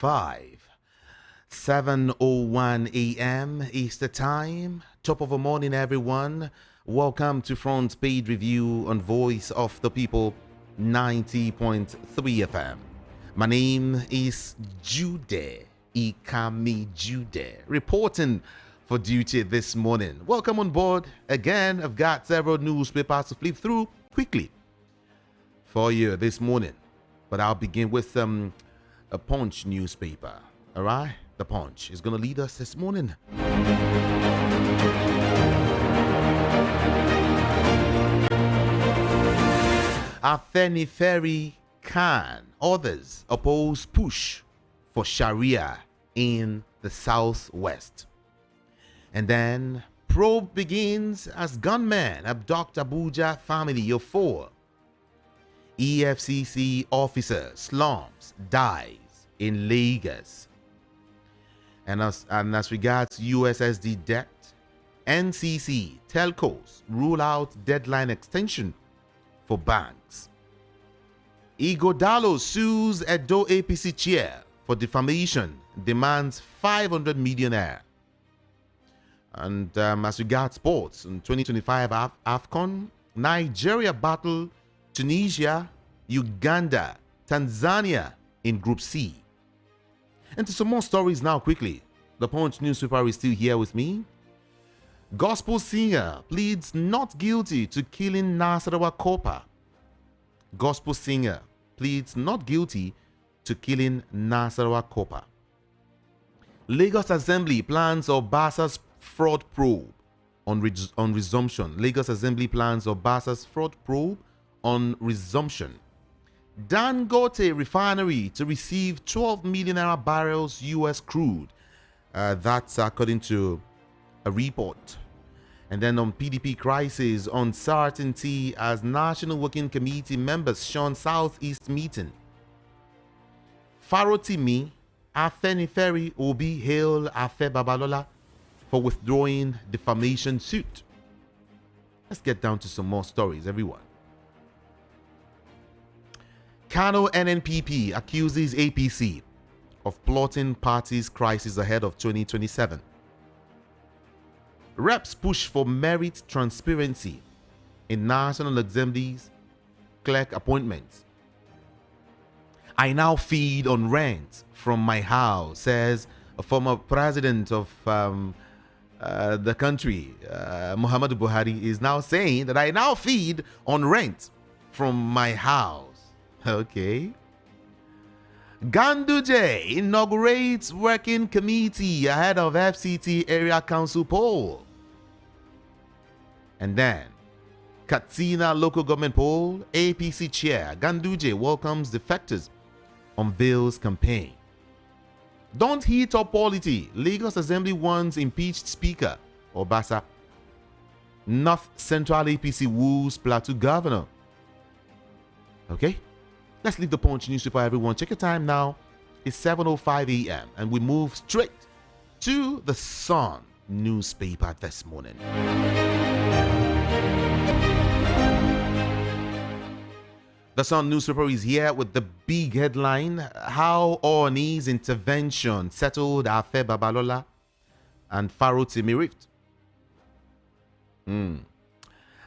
7:01 a.m. Easter time. Top of the morning, everyone. Welcome to Front Page Review on Voice of the People 90.3 FM. My name is Jude Ikami Jude, reporting for duty this morning. Welcome on board. Again, I've got several newspapers to flip through quickly for you this morning. But I'll begin with a Punch newspaper. All right? The Punch is going to lead us this morning. Afenifere can others oppose push for Sharia in the southwest. And then probe begins as gunmen abduct Abuja family of 4. EFCC officer slums dies in Lagos. And as regards USSD debt, NCC telcos rule out deadline extension for banks. Ighodalo sues Edo APC chair for defamation, demands 500 million naira. And as regards sports, in 2025 AFCON, Nigeria battle Tunisia, Uganda, Tanzania in Group C. And to some more stories now quickly. The Punch newspaper is still here with me. Gospel singer pleads not guilty to killing Nasarawa Kopa. Gospel singer pleads not guilty to killing Nasarawa Kopa. Lagos Assembly plans Obasa's fraud probe on resumption. Lagos Assembly plans Obasa's fraud probe on resumption. Dangote refinery to receive 12 million barrels US crude. That's according to a report. And then on PDP crisis, uncertainty as National Working Committee members shun Southeast meeting. Farotimi, Afenifere Obi hail Afe Babalola for withdrawing defamation suit. Let's get down to some more stories, everyone. Kano NNPP accuses APC of plotting party's crisis ahead of 2027. Reps push for merit transparency in National Assembly's clerk appointments. I now feed on rent from my house, says a former president of the country. Muhammadu Buhari is now saying that I now feed on rent from my house. Okay. Ganduje inaugurates working committee ahead of FCT area council poll. And then, Katsina local government poll, APC chair Ganduje welcomes defectors, unveils campaign. Don't heat up polity. Lagos Assembly wants impeached Speaker Obasa. North Central APC woos Plateau governor. Okay? Let's leave the Punch newspaper, everyone. Check your time now. It's 7:05 a.m. and we move straight to the Sun newspaper this morning. The Sun newspaper is here with the big headline: How Ooni's intervention settled Afe Babalola and Farotimi rift.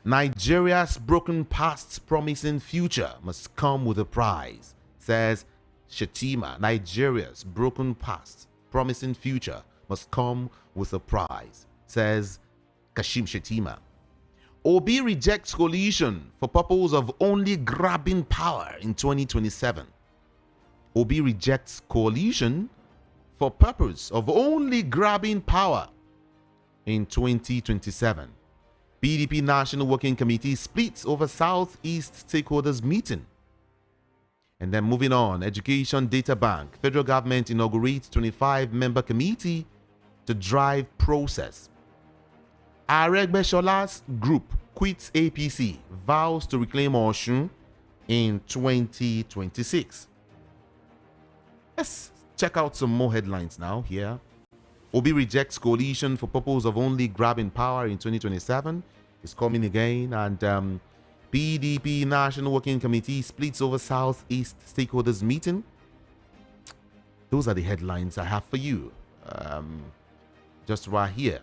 Nigeria's broken past promising future must come with a prize, says Shettima. Nigeria's broken past promising future must come with a prize, says Kashim Shettima. Obi rejects coalition for purpose of only grabbing power in 2027. Obi rejects coalition for purpose of only grabbing power in 2027. PDP National Working Committee splits over Southeast stakeholders meeting. And then moving on, Education Data Bank. Federal government inaugurates 25-member committee to drive process. Aregbeshola's group quits APC, vows to reclaim Osun in 2026. Let's check out some more headlines now here. Obi rejects coalition for purpose of only grabbing power in 2027. It's coming again. And PDP National Working Committee splits over Southeast stakeholders meeting. Those are the headlines I have for you. Just right here.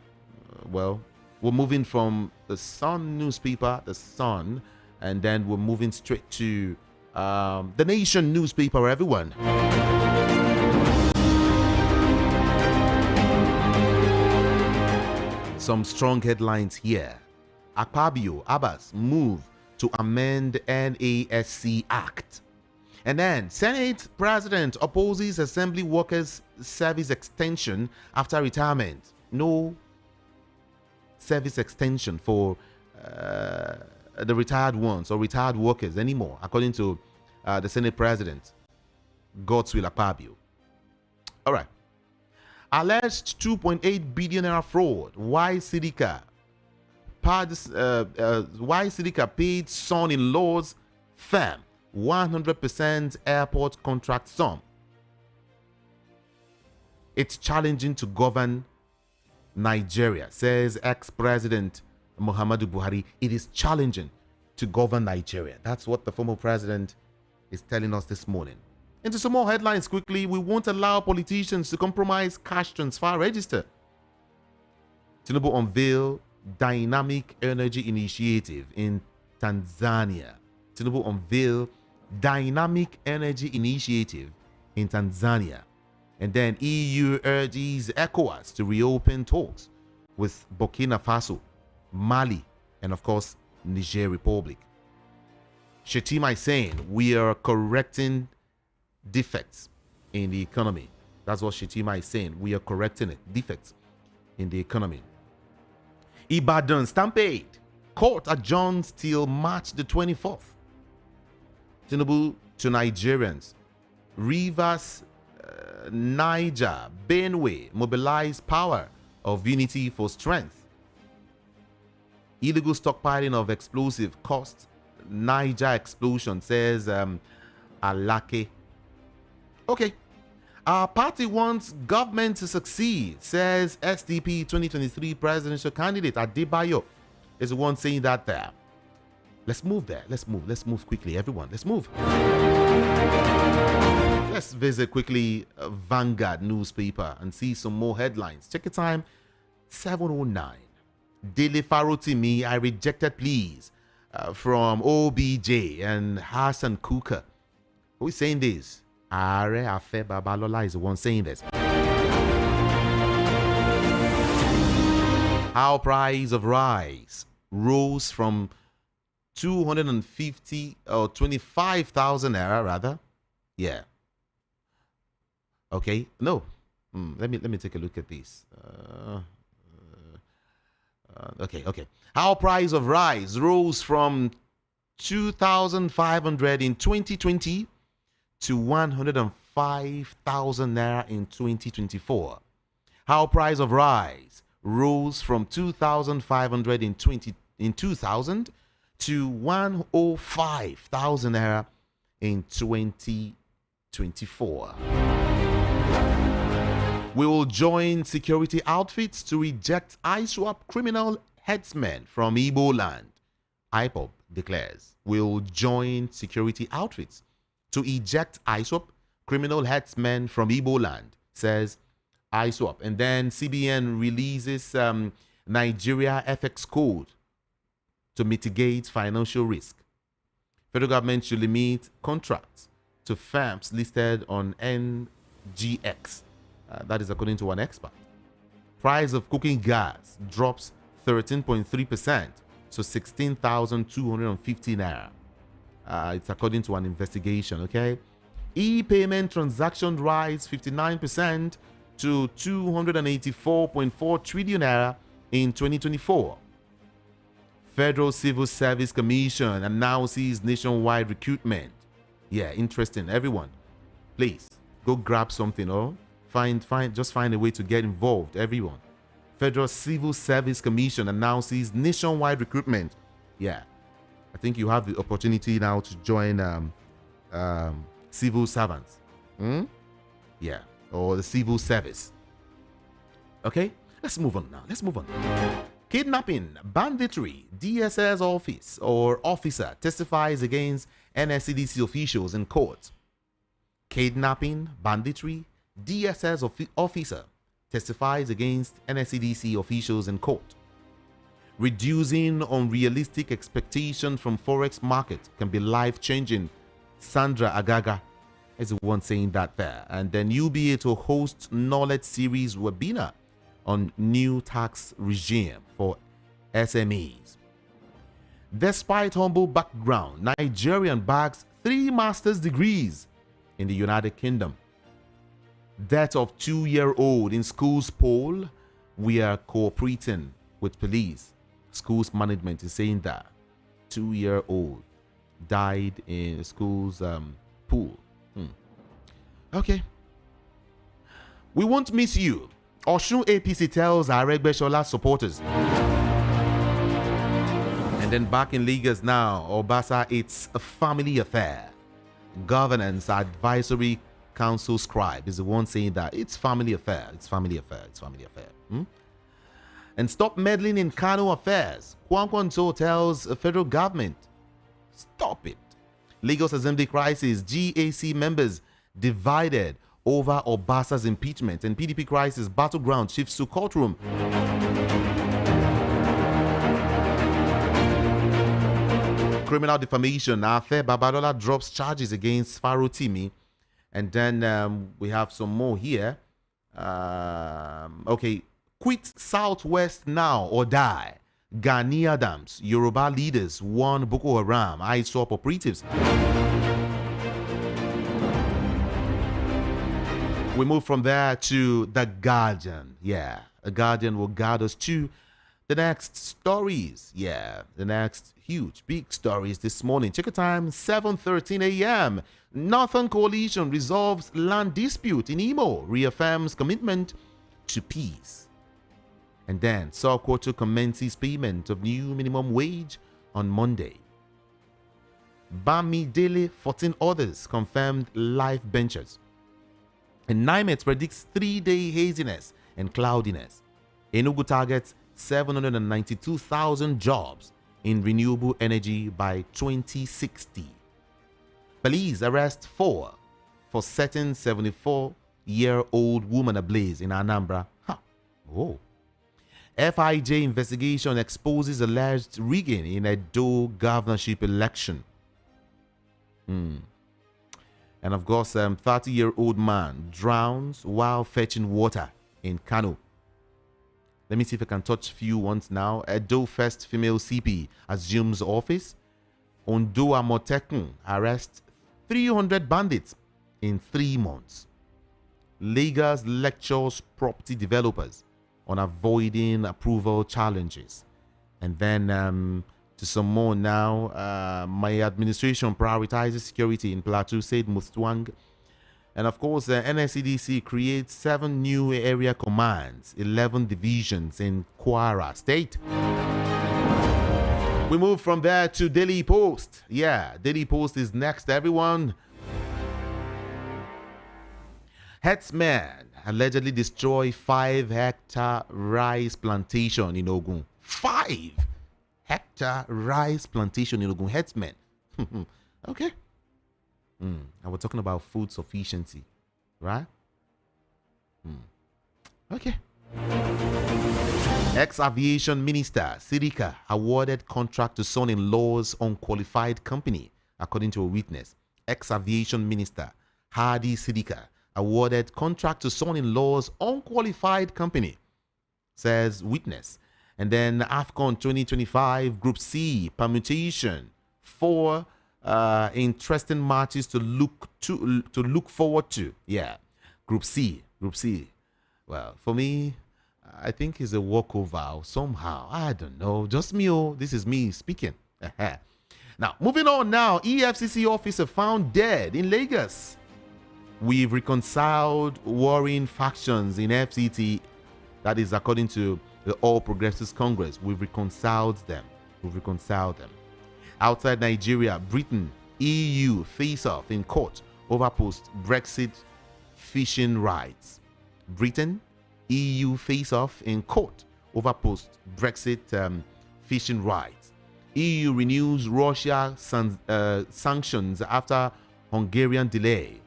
Well, we're moving from the Sun newspaper, the Sun, and then we're moving straight to the Nation newspaper, everyone. Some strong headlines here. Akpabio, Abbas move to amend NASC Act. And then Senate President opposes Assembly Workers Service extension after retirement. No service extension for the retired ones or retired workers anymore, according to the Senate President, Godswill Akpabio. All right. Alleged 2.8 billion naira fraud. Why Sidika paid son-in-law's firm 100% airport contract sum. It's challenging to govern Nigeria, says ex-president Muhammadu Buhari. It is challenging to govern Nigeria. That's what the former president is telling us this morning. Into some more headlines quickly. We won't allow politicians to compromise cash transfer register. Tinubu unveil dynamic energy initiative in Tanzania. Tinubu unveil dynamic energy initiative in Tanzania. And then EU urges ECOWAS to reopen talks with Burkina Faso, Mali, and of course, Niger Republic. Shetima is saying we are correcting defects in the economy. That's what Shetima is saying. We are correcting it. Defects in the economy. Ibadan Stampede. Court adjourns till March the 24th. Tinubu to Nigerians. Rivers, Niger, Benue mobilize power of unity for strength. Illegal stockpiling of explosive cost Niger explosion, says Alake. Okay. Our party wants government to succeed, says SDP 2023 presidential candidate Adebayo is the one saying that there. Let's move there. Let's move quickly, everyone. Let's move. Let's visit quickly Vanguard newspaper and see some more headlines. Check your time, 7:09. Dele Farotimi, I rejected pleas from OBJ and Hassan Kuka. Who is saying this? Are Afe Babalola is the one saying this. How price of rice rose from 250 or 25,000 naira rather. Yeah. Okay. No. Let me take a look at this. Okay. How price of rice rose from 2,500 in 2020 to 105,000 naira in 2024. How price of rice rose from 2,500 in 2000 to 105,000 naira in 2024. We will join security outfits to reject ISWAP criminal headsmen from Igbo land. IPOB declares will join security outfits to eject ISWAP criminal headsmen from Igbo land, says ISWAP. And then CBN releases Nigeria FX code to mitigate financial risk. Federal government should limit contracts to firms listed on NGX. That is according to one expert. Price of cooking gas drops 13.3% to 16,250 naira. It's according to an investigation, okay? E-payment transaction rise 59% to 284.4 trillion naira in 2024. Federal Civil Service Commission announces nationwide recruitment. Yeah, interesting. Everyone, please go grab something or just find a way to get involved. Everyone. Federal Civil Service Commission announces nationwide recruitment. Yeah, I think you have the opportunity now to join civil servants. Yeah, or the civil service. Okay, let's move on now. Let's move on. Kidnapping, banditry, DSS office or officer testifies against NSCDC officials in court. Kidnapping, banditry, DSS officer testifies against NSCDC officials in court. Reducing unrealistic expectations from forex market can be life-changing. Sandra Agaga is the one saying that there. And then UBA to host knowledge series webinar on new tax regime for SMEs. Despite humble background, Nigerian bags 3 master's degrees in the United Kingdom. Death of 2-year-old in school's poll. We are cooperating with police. School's management is saying that 2-year-old died in school's pool. Okay. We won't miss you. Osun APC tells Aregbesola supporters. And then back in Lagos now, Obasa, it's a family affair. Governance Advisory Council scribe is the one saying that it's family affair. It's family affair. It's family affair. And stop meddling in Kano affairs. Kwankwanso tells the federal government, stop it. Lagos Assembly crisis. GAC members divided over Obasa's impeachment. And PDP crisis. Battleground shifts to courtroom. Criminal defamation. Afe Babalola drops charges against Faro Timi. And then we have some more here. Okay. Quit Southwest now or die. Gani Adams, Yoruba leaders warn Boko Haram, ISWAP operatives. We move from there to The Guardian. Yeah, The Guardian will guide us to the next stories. Yeah, the next huge, big stories this morning. Check your time, 7:13 a.m. Northern Coalition resolves land dispute in Imo, reaffirms commitment to peace. And then Sowore commences payment of new minimum wage on Monday. Bamidele, 14 others confirmed life benches. And NIMET predicts 3-day haziness and cloudiness. Enugu targets 792,000 jobs in renewable energy by 2060. Police arrest 4 for setting 74-year-old woman ablaze in Anambra. Oh. FIJ investigation exposes alleged rigging in Edo governorship election. And of course, 30-year-old man drowns while fetching water in Kano. Let me see if I can touch a few ones now. Edo first female CP assumes office. Ondo Amotekun arrests 300 bandits in 3 months. Lagos lectures property developers on avoiding approval challenges. And then to some more now. My administration prioritizes security in Plateau, said Mustwang. And of course, NSCDC creates 7 new area commands, 11 divisions in Kwara State. We move from there to Daily Post. Yeah, Daily Post is next, everyone. Herdsmen allegedly destroy 5-hectare rice plantation in Ogun. 5-hectare rice plantation in Ogun. Herdsmen. Okay. And we're talking about food sufficiency, right? Okay. Ex-aviation minister Sirika awarded contract to son-in-law's unqualified company, according to a witness. Ex-aviation minister Hadi Sirika awarded contract to son-in-law's unqualified company, says witness. And then AFCON 2025 Group C permutation, 4 interesting matches to look forward to. Yeah, Group C. Well, for me, I think it's a walkover somehow. I don't know. Just me. Oh, this is me speaking. Now, moving on now. EFCC officer found dead in Lagos. We've reconciled warring factions in FCT. That is according to the All Progressives Congress. We've reconciled them. Outside Nigeria, Britain, EU face off in court over post-Brexit fishing rights. Britain, EU face off in court over post-Brexit fishing rights. EU renews Russia sanctions after Hungarian delay.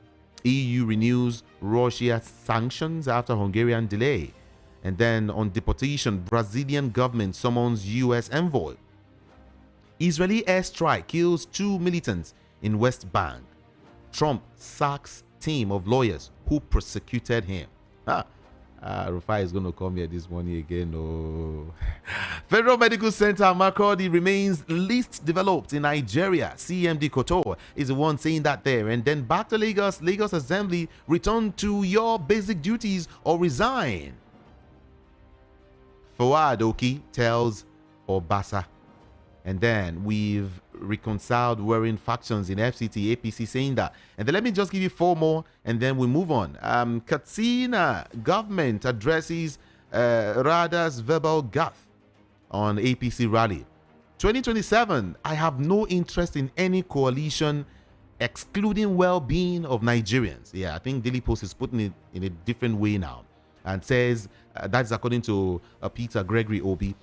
EU renews Russia sanctions after Hungarian delay. And then on deportation, Brazilian government summons US envoy. Israeli airstrike kills 2 militants in West Bank. Trump sacks team of lawyers who prosecuted him. Rufai is going to come here this morning again. Oh. Federal Medical Center Makurdi remains least developed in Nigeria. CMD Kotor is the one saying that there. And then back to Lagos. Lagos Assembly, return to your basic duties or resign. Fawad Oki tells Obasa. And then we've reconciled warring factions in FCT, APC saying that. And then let me just give you 4 more and then we move on. Katsina government addresses Rada's verbal gaffe on APC rally. 2027, I have no interest in any coalition excluding well-being of Nigerians. Yeah, I think Daily Post is putting it in a different way now and says that's according to Peter Gregory Obi.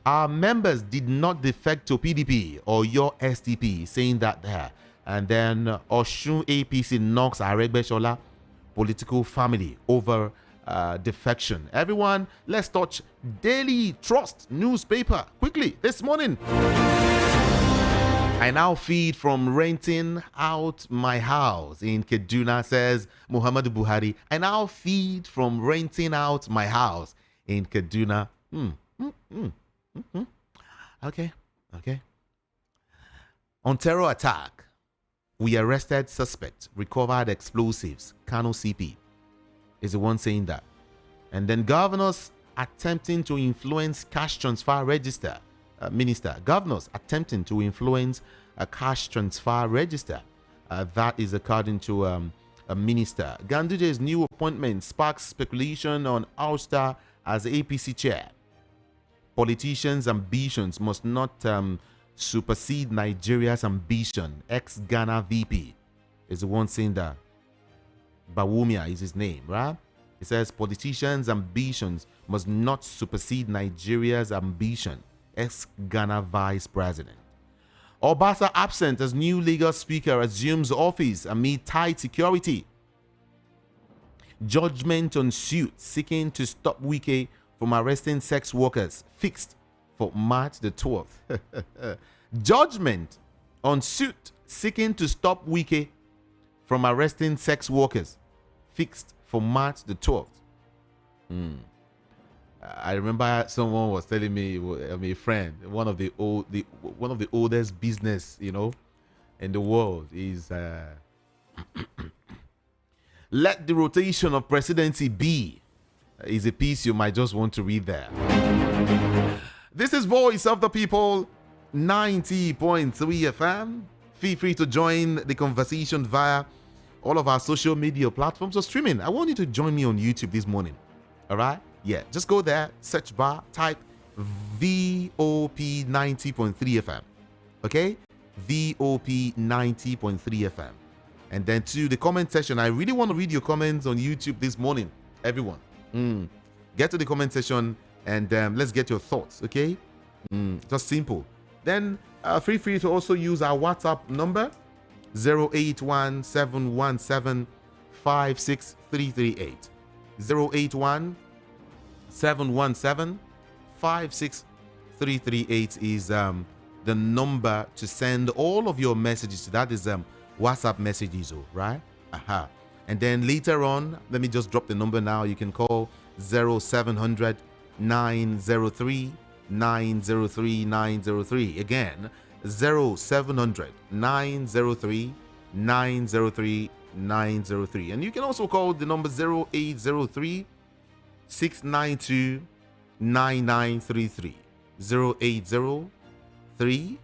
Our members did not defect to PDP or your STP, saying that there. And then Oshun APC knocks Aregbeshola political family over defection. Everyone, let's touch Daily Trust newspaper quickly this morning. I now feed from renting out my house in Kaduna, says Muhammadu Buhari. I now feed from renting out my house in Kaduna. Okay. On terror attack, we arrested suspect, recovered explosives. Kano CP is the one saying that. And then governors attempting to influence cash transfer register. Governors attempting to influence a cash transfer register. That is according to a minister. Ganduje's new appointment sparks speculation on ouster as APC chair. Politicians' ambitions must not supersede Nigeria's ambition. Ex-Ghana VP is the one saying that. Bawumia is his name, right? He says politicians' ambitions must not supersede Nigeria's ambition. Ex-Ghana Vice President. Obasa absent as new Lagos Speaker assumes office amid tight security. Judgment on suit seeking to stop Wike from arresting sex workers fixed for March the 12th. Judgment on suit seeking to stop Wike from arresting sex workers fixed for March the 12th. I remember someone was telling me, a friend, one of the oldest business, in the world is let the rotation of presidency be. Is a piece you might just want to read there. This is Voice of the People, 90.3 FM. Feel free to join the conversation via all of our social media platforms or streaming. I want you to join me on YouTube this morning. All right? Yeah, just go there, search bar, type VOP 90.3 FM. Okay? VOP 90.3 FM. And then to the comment section, I really want to read your comments on YouTube this morning. Everyone. Get to the comment section and let's get your thoughts, okay? Just simple. Then feel free to also use our WhatsApp number 081-717-56338. 081-717-56338 is the number to send all of your messages to. That is WhatsApp messages, right? And then later on, let me just drop the number now. You can call 0700 903 903 903. Again, 0700 903 903 903. And you can also call the number 0803 692 9933. 0803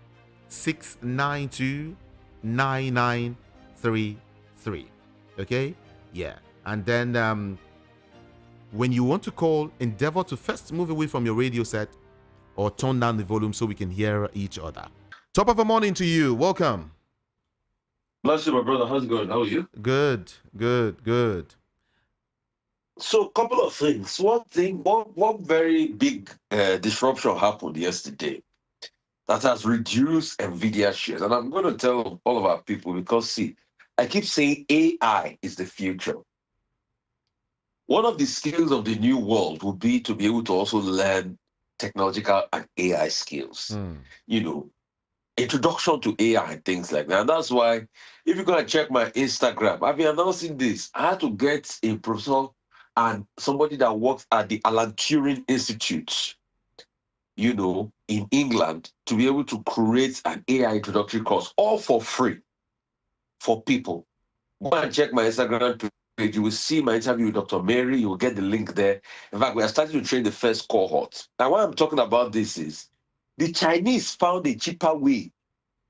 692 9933. Okay, yeah. And then when you want to call, endeavor to first move away from your radio set or turn down the volume so we can hear each other. Top of the morning to you. Welcome. Bless you, my brother. How's it going? How are you? Good. So, a couple of things. One very big disruption happened yesterday that has reduced NVIDIA shares. And I'm going to tell all of our people because, see, I keep saying AI is the future. One of the skills of the new world will be to be able to also learn technological and AI skills. You know, introduction to AI and things like that. And that's why, if you're going to check my Instagram, I've been announcing this. I had to get a professor and somebody that works at the Alan Turing Institute, you know, in England, to be able to create an AI introductory course, all for free for people. Go and check my Instagram page. You will see my interview with Dr. Mary. You will get the link there. In fact, we are starting to train the first cohort. Now, why I'm talking about this is the Chinese found a cheaper way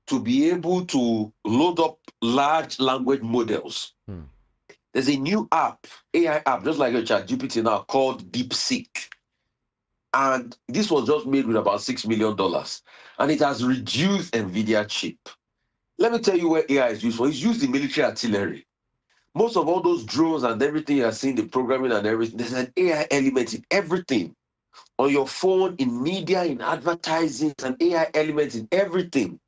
to be able to load up large language models. There's a new app, AI app, just like your ChatGPT now, called DeepSeek. And this was just made with about $6 million. And it has reduced NVIDIA chip. Let me tell you where AI is used for. It's used in military artillery. Most of all those drones and everything you are seeing, the programming and everything, there's an AI element in everything. On your phone, in media, in advertising, there's an AI element in everything.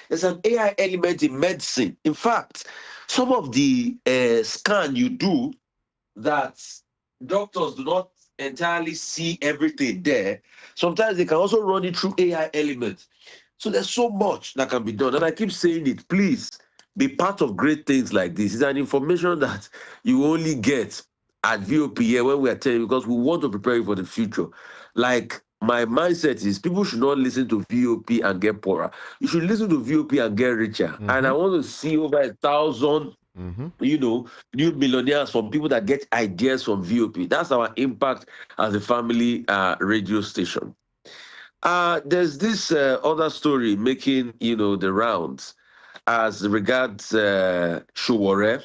There's an AI element in medicine. In fact, some of the scan you do that doctors do not entirely see everything there, sometimes they can also run it through AI elements. So there's so much that can be done. And I keep saying it, please be part of great things like this. It's an information that you only get at VOP here when we are telling you, because we want to prepare you for the future. Like, my mindset is people should not listen to VOP and get poorer. You should listen to VOP and get richer. And I want to see over 1,000 you know, new millionaires from people that get ideas from VOP. That's our impact as a family radio station. There's this other story making, you know, the rounds as regards Sowore,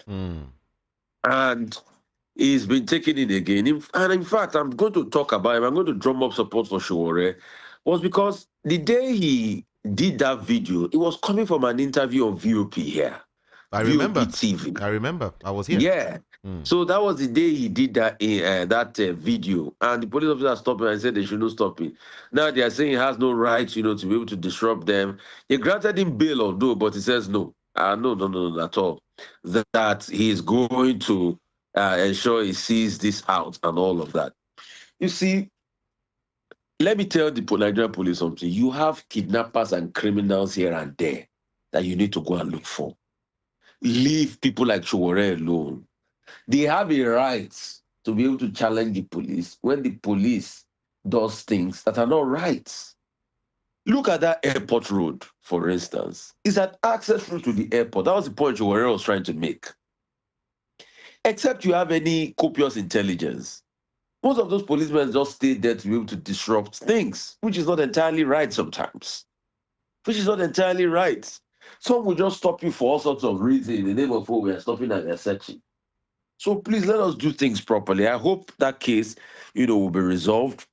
and he's been taken in again. And in fact, I'm going to talk about him. I'm going to drum up support for Sowore, was because the day he did that video, it was coming from an interview on VOP here. I remember. TV. I remember. I was here. Yeah. So that was the day he did that video, and the police officer stopped him and said they shouldn't stop him. Now they are saying he has no right, you know, to be able to disrupt them. They granted him bail, although, but he says no, no, at all. That he is going to ensure he sees this out and all of that. You see, let me tell the Nigerian police something. You have kidnappers and criminals here and there that you need to go and look for. Leave people like Sowore alone. They have a right to be able to challenge the police when the police does things that are not right. Look at that airport road, for instance. It's an access route to the airport. That was the point Sowore was trying to make. Except you have any copious intelligence. Most of those policemen just stay there to be able to disrupt things, which is not entirely right sometimes. Which is not entirely right. Some will just stop you for all sorts of reasons in the name of, oh, we are stopping and we are searching. So please let us do things properly. I hope that case, you know, will be resolved.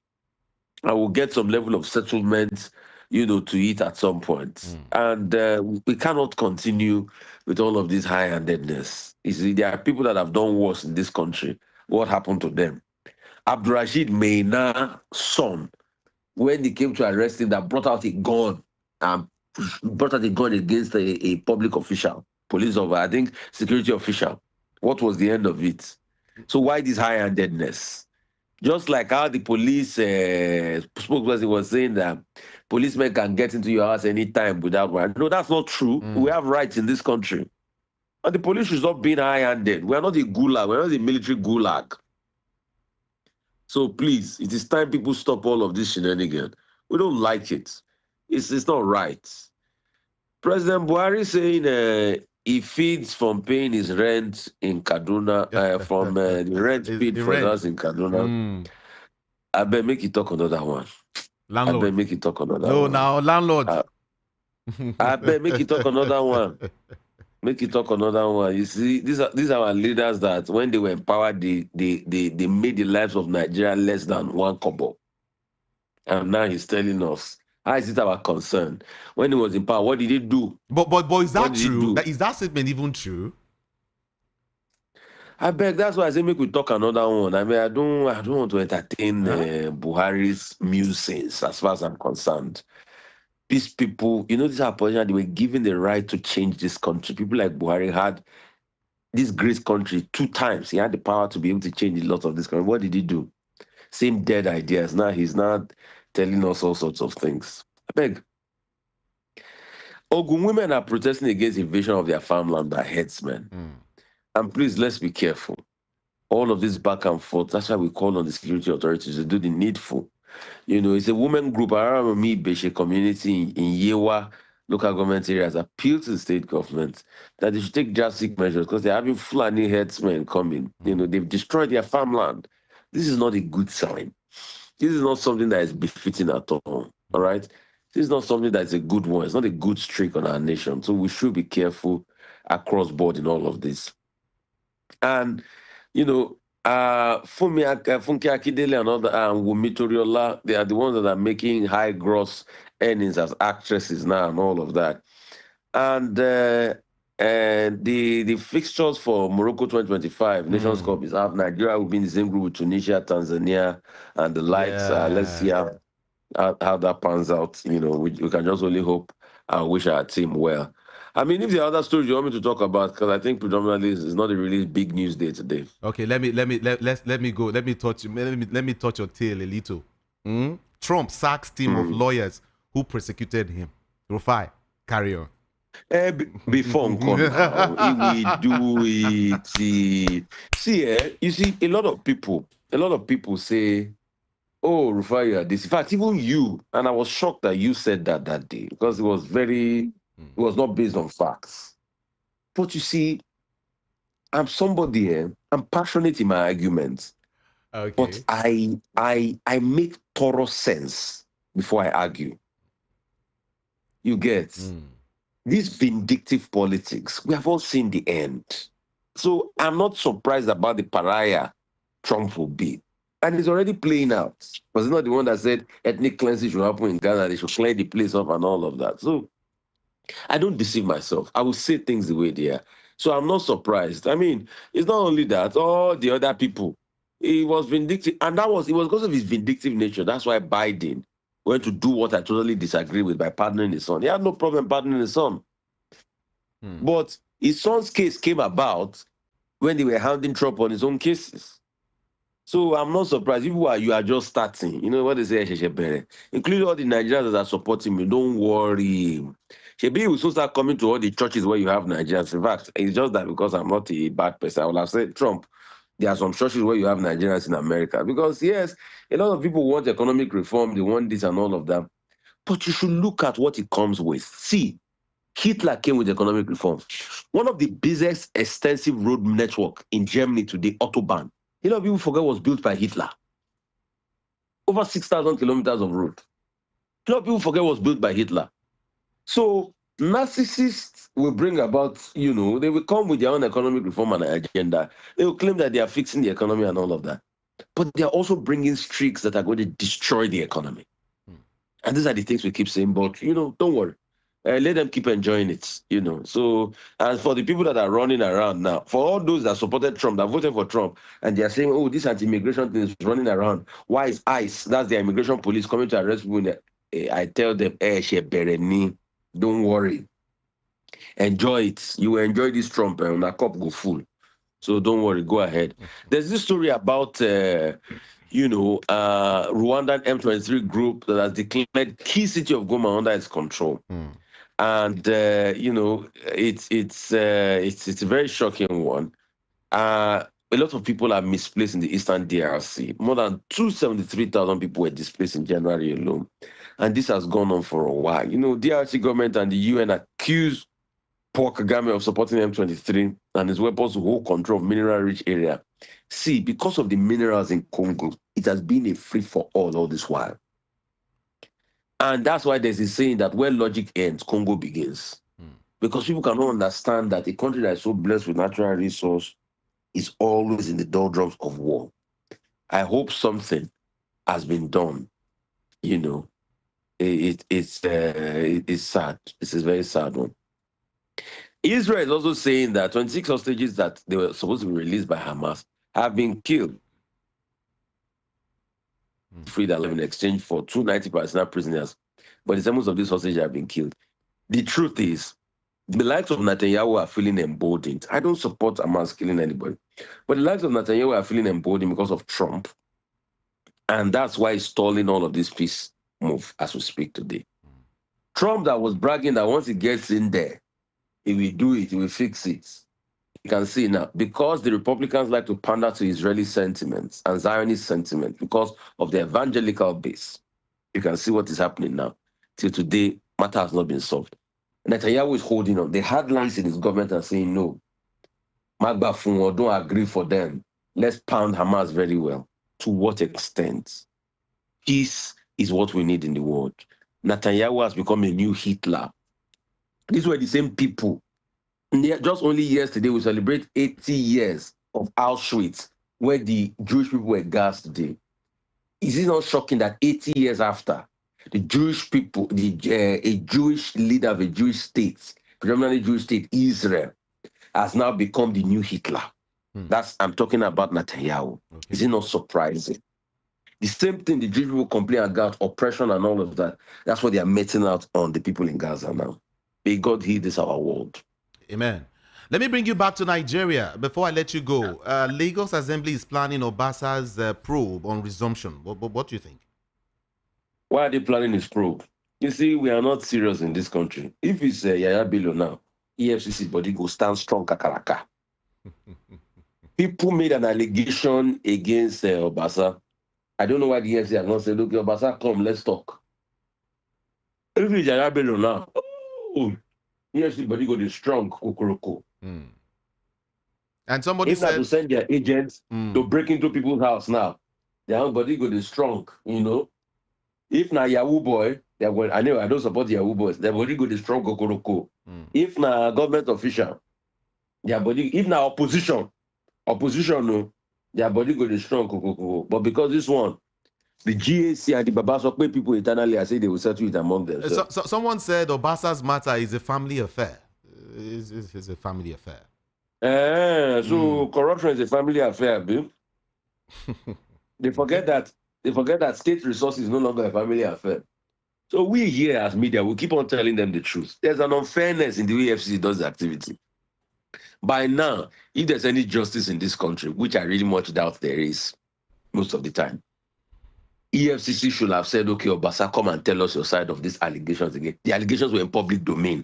I will get some level of settlement, you know, to it at some point. And we cannot continue with all of this high-handedness. You see, there are people that have done worse in this country. What happened to them? Abdurrashid Maina's son, when they came to arrest him, that brought out a gun against a public official, police officer, I think security official. What was the end of it? So why this high-handedness? Just like how the police spokesperson was saying that policemen can get into your house anytime without warrant. No, that's not true. We have rights in this country. And the police should stop being high-handed. We are not a gulag. We are not a military gulag. So please, it is time people stop all of this shenanigans. We don't like it. It's not right. President Buhari saying he feeds from paying his rent in Kaduna, from the rent paid for us in Kaduna. I bet make it talk another one. Landlord. I bet make it talk another one. No, now landlord. I bet make it talk another one. Make it talk another one. You see, these are our leaders that when they were empowered, they made the lives of Nigeria less than one kobo. And now he's telling us, how is it our concern? When he was in power, what did he do? But is that true? Is that statement even true? I beg. That's why I say make we talk another one. I mean, I don't want to entertain Buhari's musings as far as I'm concerned. These people, you know, these are politicians, they were given the right to change this country. People like Buhari had this great country 2 times. He had the power to be able to change a lot of this country. What did he do? Same dead ideas. Now he's not telling us all sorts of things. I beg. Ogun women are protesting against invasion of their farmland by headsmen. And please, let's be careful. All of this back and forth, that's why we call on the security authorities to do the needful. It's a women group around me, Beshe community in Yewa local government areas appeal to the state government that they should take drastic measures because they're having Fulani headsmen coming. They've destroyed their farmland. This is not a good sign. This is not something that is befitting at all. All right. This is not something that is a good one. It's not a good streak on our nation. So we should be careful across board in all of this. And, Funke Akindele and other Wumi Toriola, they are the ones that are making high gross earnings as actresses now and all of that. And the fixtures for Morocco 2025 Nations Cup is out. Nigeria will be in the same group with Tunisia, Tanzania, and the likes. Let's see how that pans out. We can just only hope and wish our team well. I mean, if there are other stories you want me to talk about, because I think predominantly it's not a really big news day today. Okay, let me go. Let me touch your tail a little. Trump sacks team of lawyers who persecuted him. Rufai, carry on. Before now, we do it. See, you see, a lot of people say, "Oh, Rufai, you are this." In fact, even you, and I was shocked that you said that day because it was not based on facts. But you see, I'm somebody. I'm passionate in my arguments. Okay. But I make thorough sense before I argue. You get this vindictive politics. We have all seen the end. So I'm not surprised about the pariah Trump will be. And it's already playing out. Was not the one that said ethnic cleansing should happen in Ghana, they should clean the place up and all of that. So I don't deceive myself. I will say things the way they are. So I'm not surprised. I mean, it's not only that, all the other people, he was vindictive. And it was because of his vindictive nature. That's why Biden went to do what I totally disagree with by pardoning his son. He had no problem pardoning his son. But his son's case came about when they were handing Trump on his own cases. So I'm not surprised. You are just starting. You know what they say, including all the Nigerians that are supporting me. Don't worry. Shebi will soon start coming to all the churches where you have Nigerians. In fact, it's just that because I'm not a bad person, I would have said, Trump, there are some churches where you have Nigerians in America. Because yes, a lot of people want economic reform, they want this and all of that. But you should look at what it comes with. See, Hitler came with economic reform. One of the busiest extensive road network in Germany today, Autobahn. A lot of people forget was built by Hitler. Over 6,000 kilometers of road. A lot of people forget was built by Hitler. So narcissists will bring about, they will come with their own economic reform and agenda. They will claim that they are fixing the economy and all of that. But they are also bringing streaks that are going to destroy the economy. And these are the things we keep saying, but, don't worry. Let them keep enjoying it, So, and for the people that are running around now, for all those that supported Trump, that voted for Trump, and they are saying, oh, this anti-immigration thing is running around. Why is ICE, that's the immigration police, coming to arrest people? I tell them, don't worry. Enjoy it. You will enjoy this Trump, and a cup go full. So don't worry, go ahead. There's this story about, Rwandan M23 group that has declared key city of Goma under its control. And it's a very shocking one. A lot of people are misplaced in the eastern DRC. More than 273,000 people were displaced in January alone, and this has gone on for a while. DRC government and the UN accuse Paul Kagame of supporting M23 and his weapons to hold control of mineral-rich area. See, because of the minerals in Congo, it has been a free-for-all all this while. And that's why there's a saying that where logic ends, Congo begins. Because people cannot understand that a country that is so blessed with natural resource is always in the doldrums of war. I hope something has been done. It's sad. It's a very sad one. Israel is also saying that 26 hostages that they were supposed to be released by Hamas have been killed. Freed alive in exchange for 290 Palestinian prisoners. But the most of these hostages have been killed. The truth is, the likes of Netanyahu are feeling emboldened. I don't support Hamas killing anybody, but the likes of Netanyahu are feeling emboldened because of Trump, and that's why he's stalling all of this peace move as we speak today. Trump that was bragging that once he gets in there, he will do it, he will fix it. You can see now, because the Republicans like to pander to Israeli sentiments and Zionist sentiments because of the evangelical base. You can see what is happening now. Till today, matter has not been solved. Netanyahu is holding on. The hardlines in his government are saying, no, Magba Funwo, don't agree for them. Let's pound Hamas very well. To what extent? Peace is what we need in the world. Netanyahu has become a new Hitler. These were the same people. Just only yesterday, we celebrate 80 years of Auschwitz, where the Jewish people were gassed today. Is it not shocking that 80 years after, the Jewish people, a Jewish leader of a Jewish state, predominantly Jewish state, Israel, has now become the new Hitler? I'm talking about Netanyahu. Okay. Is it not surprising? The same thing the Jewish people complain about oppression and all of that. That's what they are meting out on the people in Gaza now. May God heal this our world. Amen. Let me bring you back to Nigeria before I let you go. Lagos Assembly is planning Obasa's probe on resumption. What do you think? Why are they planning his probe? You see, we are not serious in this country. If it's Yaya Bello now, EFCC body go stand strong kakaraka. People made an allegation against Obasa. I don't know why the EFCC has not said, okay, Obasa, come, let's talk. If it's Yaya Bello now, EFCC body go the strong kokoroko. And somebody if said not to send their agents to break into people's house now, their own body go the strong, you know. If na Yahoo boy, they're going, I don't support the Yahoo boys, their body go the strong kokoroko. If na government official, their body, if na opposition no, their body go the strong kokoroko. But because this one, the GAC and the Babasokwe people internally, I say they will settle it among themselves. So someone said Obasa's matter is a family affair. It's a family affair. So corruption is a family affair, Bill. They forget that state resources is no longer a family affair. So we here as media, we keep on telling them the truth. There's an unfairness in the way FCC does the activity. By now, if there's any justice in this country, which I really much doubt there is most of the time, EFCC should have said, okay, Obasa, come and tell us your side of these allegations again. The allegations were in public domain.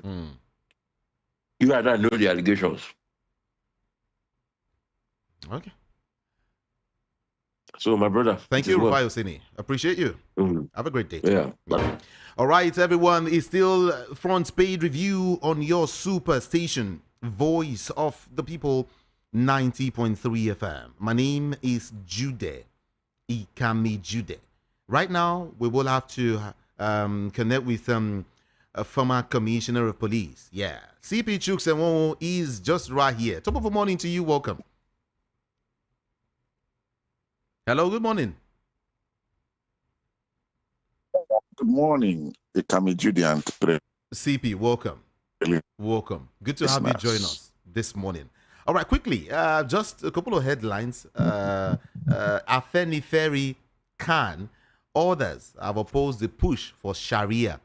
You and I know the allegations. Okay. So, my brother. Thank you, Rufai Oseni. Appreciate you. Have a great day. Yeah. All right, everyone. It's still front page review on your super station, Voice of the People, 90.3 FM. My name is Jude Ikami Jude. Right now, we will have to connect with a former commissioner of police. Yeah. CP Chuksewo is just right here. Top of the morning to you. Welcome. Hello, good morning. Good morning, Ikami Jude and CP, welcome. Welcome. Good to have you join us this morning. All right, quickly, just a couple of headlines. Afeni Ferry Khan, others have opposed the push for Sharia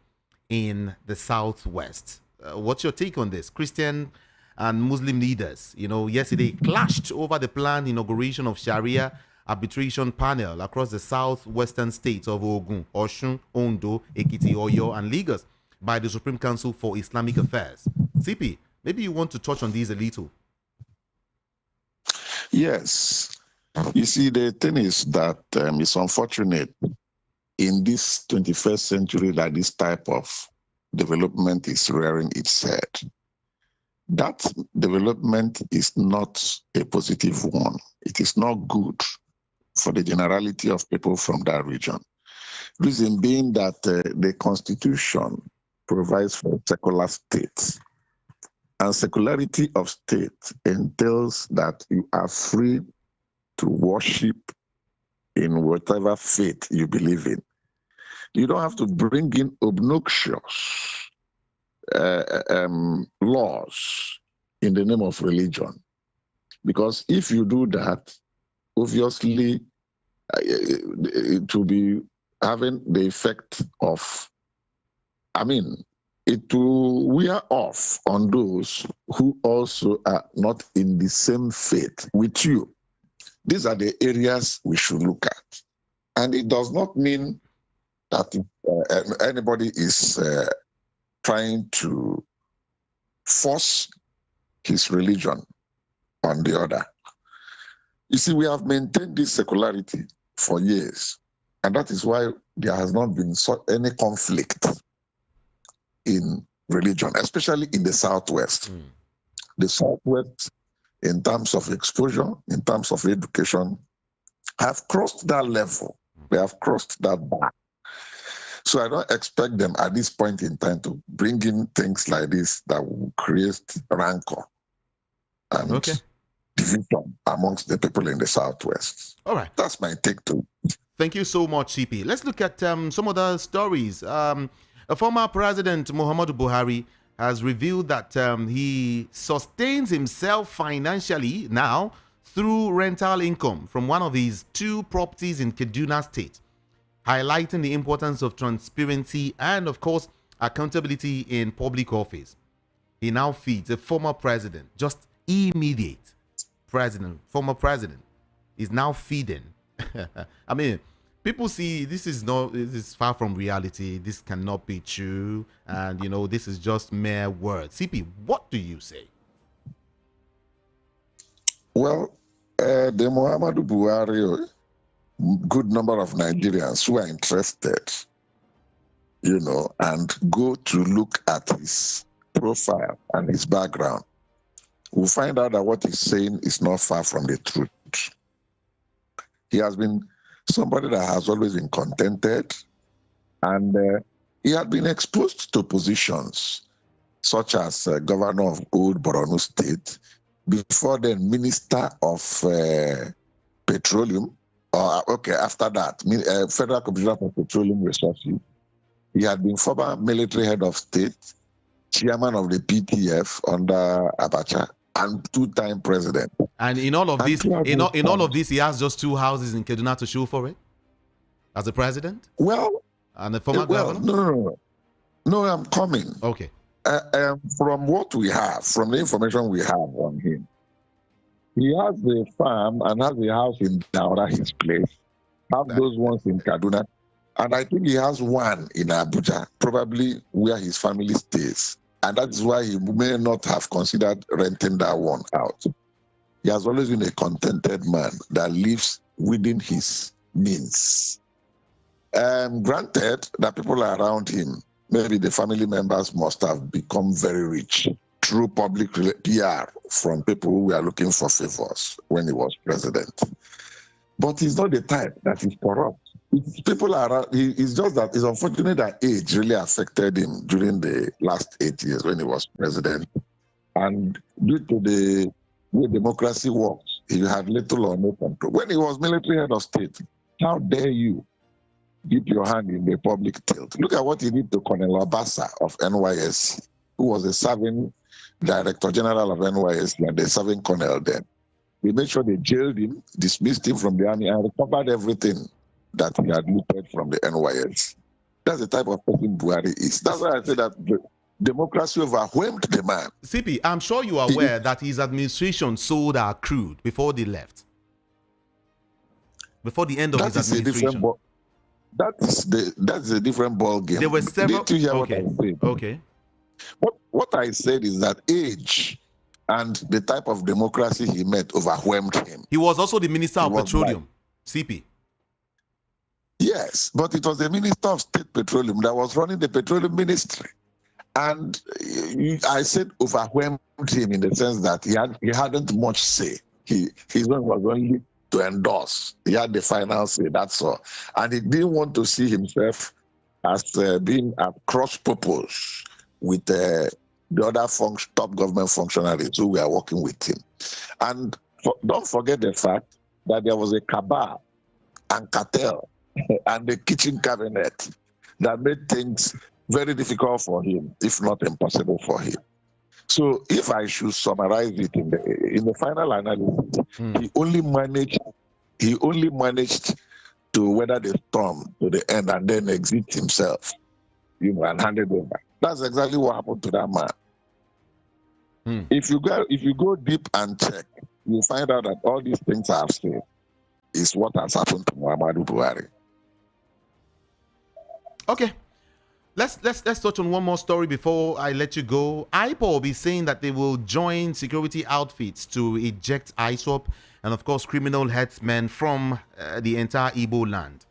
in the Southwest. What's your take on this? Christian and Muslim leaders, yesterday clashed over the planned inauguration of Sharia arbitration panel across the southwestern states of Ogun, Osun, Ondo, Ekiti, Oyo, and Lagos by the Supreme Council for Islamic Affairs. CP, maybe you want to touch on these a little. Yes. You see, the thing is that it's unfortunate in this 21st century that this type of development is rearing its head. That development is not a positive one. It is not good for the generality of people from that region. Reason being that the Constitution provides for secular states. And secularity of state entails that you are free to worship in whatever faith you believe in. You don't have to bring in obnoxious laws in the name of religion. Because if you do that, obviously it will be having the effect of, it will wear off on those who also are not in the same faith with you. These are the areas we should look at. And it does not mean that anybody is trying to force his religion on the other. You see, we have maintained this secularity for years, and that is why there has not been any conflict in religion, especially in the Southwest. The Southwest, in terms of exposure, in terms of education, have crossed that level. They have crossed that bar. So I don't expect them at this point in time to bring in things like this that will create rancor and division amongst the people in the Southwest. All right. That's my take to it. Thank you so much, CP. Let's look at some other stories. A former president, Muhammadu Buhari, has revealed that he sustains himself financially now through rental income from one of his 2 properties in Kaduna State, highlighting the importance of transparency and, of course, accountability in public office. He now feeds a former president, just immediate president, former president, is now feeding. I mean, people see this is far from reality. This cannot be true. And, you know, this is just mere words. CP, what do you say? Well, the Muhammadu Buhari, good number of Nigerians who are interested, you know, and go to look at his profile and his background, will find out that what he's saying is not far from the truth. He has been somebody that has always been contented, and he had been exposed to positions such as governor of old Borno State, before then Minister of Petroleum, after that, Federal Commissioner for Petroleum Resources. He had been former military head of state, chairman of the PTF under Abacha, and 2-time president. And in all of this, in all of this, he has just 2 houses in Kaduna to show for it as a president. Well, and the former governor. No, I'm coming. Okay. From what we have, from the information we have on him, he has the farm and has the house in Daura, his place. Have those ones in Kaduna, and I think he has one in Abuja, probably where his family stays. And that's why he may not have considered renting that one out. He has always been a contented man that lives within his means. Granted that people around him, maybe the family members must have become very rich through public PR from people who were looking for favors when he was president. But he's not the type that is corrupt. People are, it's just that it's unfortunate that age really affected him during the last 8 years when he was president. And due to the way democracy works, he had little or no control. When he was military head of state, how dare you dip your hand in the public tilt? Look at what he did to Colonel Abasa of NYSC, who was a serving director general of NYSC and a serving colonel then. They made sure they jailed him, dismissed him from the army, and recovered everything that he had looted from the NYSC. That's the type of person Buhari is. That's why I say that democracy overwhelmed the man. CP, I'm sure you are aware that his administration sold our crude before they left. Before the end of his administration. That's a different ball game. There were several. Did you hear what I said? Okay. What I said is that age and the type of democracy he met overwhelmed him. He was also the Minister of Petroleum, CP. Yes, but it was the Minister of State Petroleum that was running the petroleum ministry. And I said overwhelmed him in the sense that he hadn't much say. His one was only to endorse. He had the final say, that's all. And he didn't want to see himself as being at cross purpose with the other top government functionaries who were working with him. And don't forget the fact that there was a cabal and cartel and the kitchen cabinet that made things very difficult for him, if not impossible for him. So if I should summarize it in the final analysis, he only managed to weather the storm to the end and then exit himself. and hand it over. That's exactly what happened to that man. If you go deep and check, you find out that all these things I've said is what has happened to Muhammadu Buhari. Okay. Let's touch on one more story before I let you go. IPOB is saying that they will join security outfits to eject ISWAP and, of course, criminal headsmen from the entire Igbo land.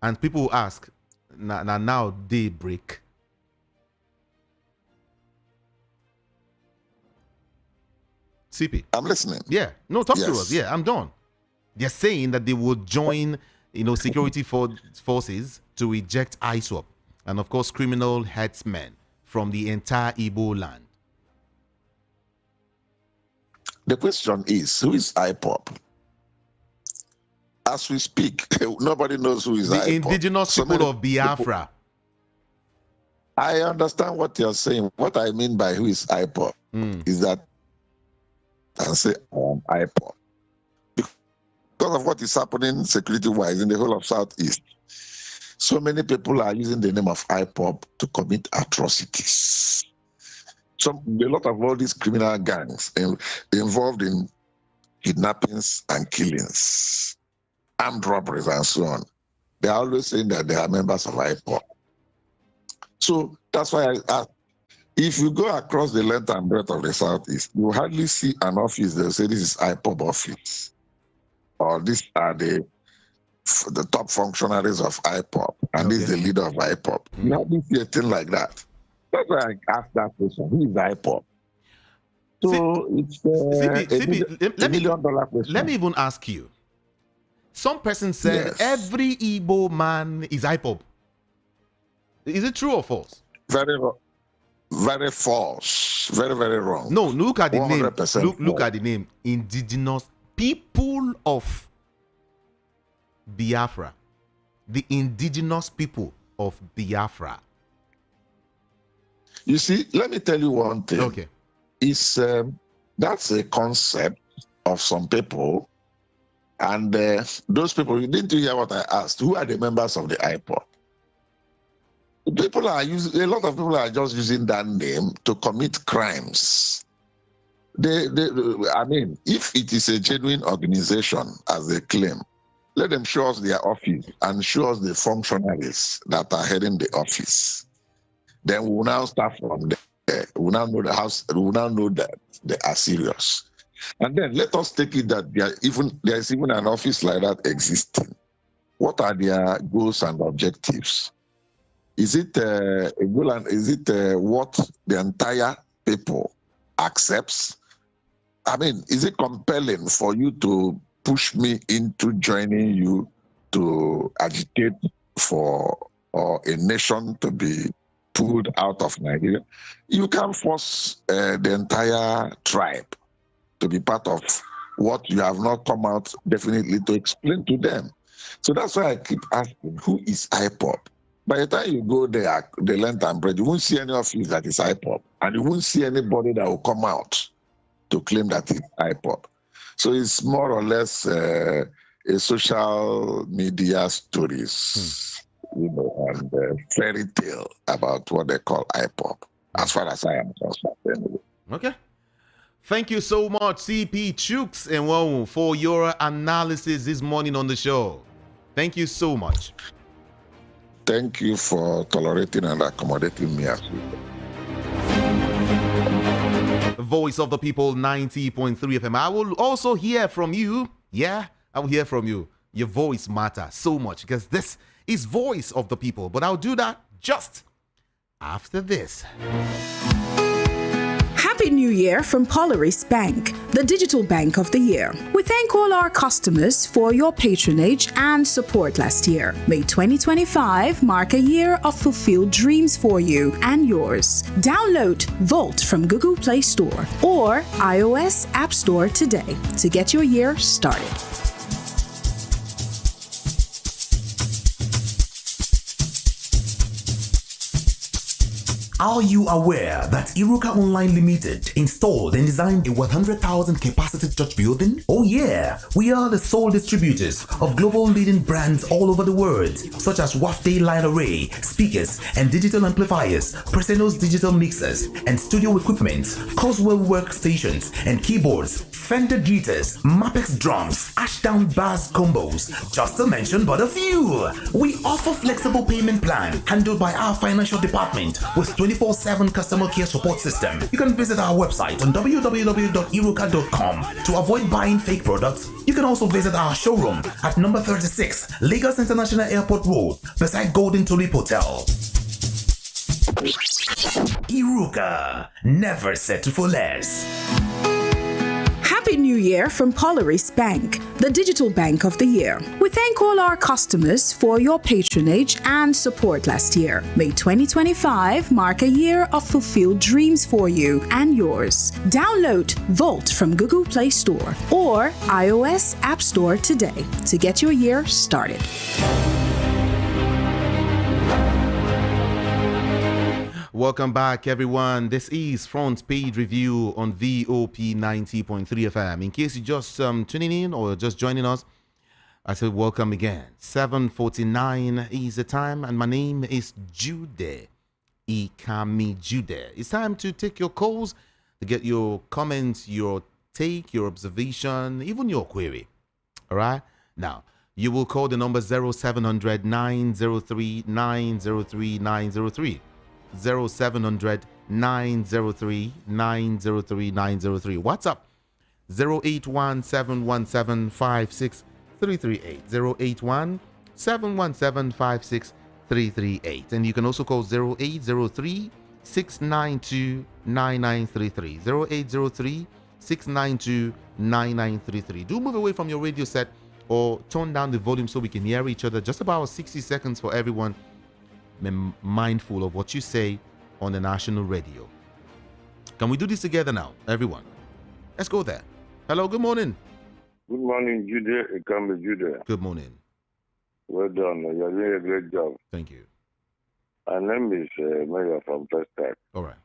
And people will ask, now they break. CP. I'm listening. Yeah. No, talk to us. Yeah, I'm done. They're saying that they will join, security forces to eject ISWAP and, of course, criminal headsmen from the entire Igbo land. The question is, who is IPOB? As we speak, nobody knows who is IPOB. The indigenous people of Biafra. I understand what you're saying. What I mean by who is IPOB is that I say IPOB. Because of what is happening security-wise in the whole of Southeast, so many people are using the name of IPOB to commit atrocities. A lot of all these criminal gangs involved in kidnappings and killings, armed robberies, and so on. They are always saying that they are members of IPOB. So that's why I ask, if you go across the length and breadth of the Southeast, you hardly see an office that will say this is IPOB office, or these are the top functionaries of IPOB, and this is the leader of IPOB. You hardly see a thing like that. That's why I asked that question, who is IPOB? So it's a $1 million question. Let me even ask you. Some person said every Igbo man is IPOB. Is it true or false? Very false. Very, very wrong. No, look at the name. Look at the name. Indigenous people of Biafra. The indigenous people of Biafra. You see, let me tell you one thing. Okay. That's a concept of some people. And those people, you didn't hear what I asked. Who are the members of the IPOB? A lot of people are just using that name to commit crimes. I mean, if it is a genuine organization, as they claim, let them show us their office and show us the functionaries that are heading the office. Then we will now start from there. We will now know we will now know that they are serious. And then let us take it that there is even an office like that existing. What are their goals and objectives? Is it a goal and is it what the entire people accepts? I mean, is it compelling for you to push me into joining you to agitate for a nation to be pulled out of Nigeria? You can't force the entire tribe to be part of what you have not come out definitely to explain to them. So that's why I keep asking, who is IPOB? By the time you go there, the length and breadth, you won't see any office that is IPOB, and you won't see anybody that will come out to claim that it's IPOB. So it's more or less a social media stories, and fairy tale about what they call IPOB, as far as I am concerned. Anyway. Okay. Thank you so much, CP Chooks and Wawu, for your analysis this morning on the show. Thank you so much. Thank you for tolerating and accommodating me as well. Voice of the People 90.3 FM. I will also hear from you. Yeah, I will hear from you. Your voice matters so much because this is Voice of the People. But I'll do that just after this. Happy New Year from Polaris Bank, the digital bank of the year. We thank all our customers for your patronage and support last year. May 2025 mark a year of fulfilled dreams for you and yours. Download Vault from Google Play Store or iOS App Store today to get your year started. Are you aware that Iruka Online Limited installed and designed a 100,000 capacity church building? Oh yeah, we are the sole distributors of global leading brands all over the world, such as Wafday Line Array, speakers and digital amplifiers, Preseno's digital mixers and studio equipment, Coswell workstations and keyboards, Fender guitars, Mapex drums, Ashdown bass combos, just to mention but a few. We offer flexible payment plan handled by our financial department with 24/7 customer care support system. You can visit our website on www.iruka.com to avoid buying fake products. You can also visit our showroom at number 36 Lagos International Airport Road beside Golden Tulip Hotel. Iruka, never settle for less. Happy New Year from Polaris Bank, the digital bank of the year. We thank all our customers for your patronage and support last year. May 2025 mark a year of fulfilled dreams for you and yours. Download Vault from Google Play Store or iOS App Store today to get your year started. Welcome back, everyone. This is Front Page Review on VOP 90.3 FM. In case you're just tuning in or just joining us, I say welcome again. 7:49 is the time, and my name is Jude Ikami Jude. It's time to take your calls, to get your comments, your take, your observation, even your query. All right? Now, you will call the number 0700 903 903 903. 0700 903 903 903. WhatsApp 081 717 56338. 081 717 56338. And you can also call 0803 692 9933. 0803 692 9933. Do move away from your radio set or turn down the volume so we can hear each other. Just about 60 seconds for everyone. Be mindful of what you say on the national radio. Can we do this together now, everyone? Let's go there. Hello, good morning. Good morning, Jude. Ikame Jude. Good morning. Well done. You're doing a great job. Thank you. My name is Mayor from Preston. All right.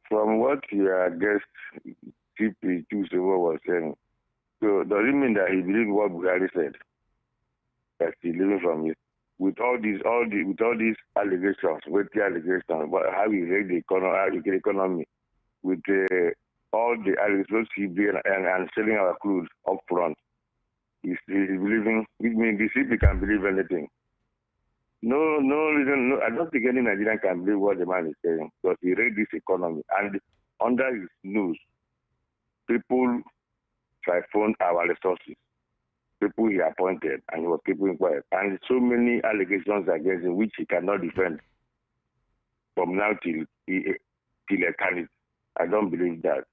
From what your guest, CP Sowore was saying, so does it mean that he believes what Buhari said? That he's living from it? With all these allegations, how we rate the economy, with all the allegations and selling our crude up front, he's believing. It means the CP can believe anything. No reason. No, I don't think any Nigerian can believe what the man is saying because he read this economy and under his nose, people siphoned our resources. People he appointed and he was keeping quiet. And so many allegations against him which he cannot defend from now till eternity. I don't believe that.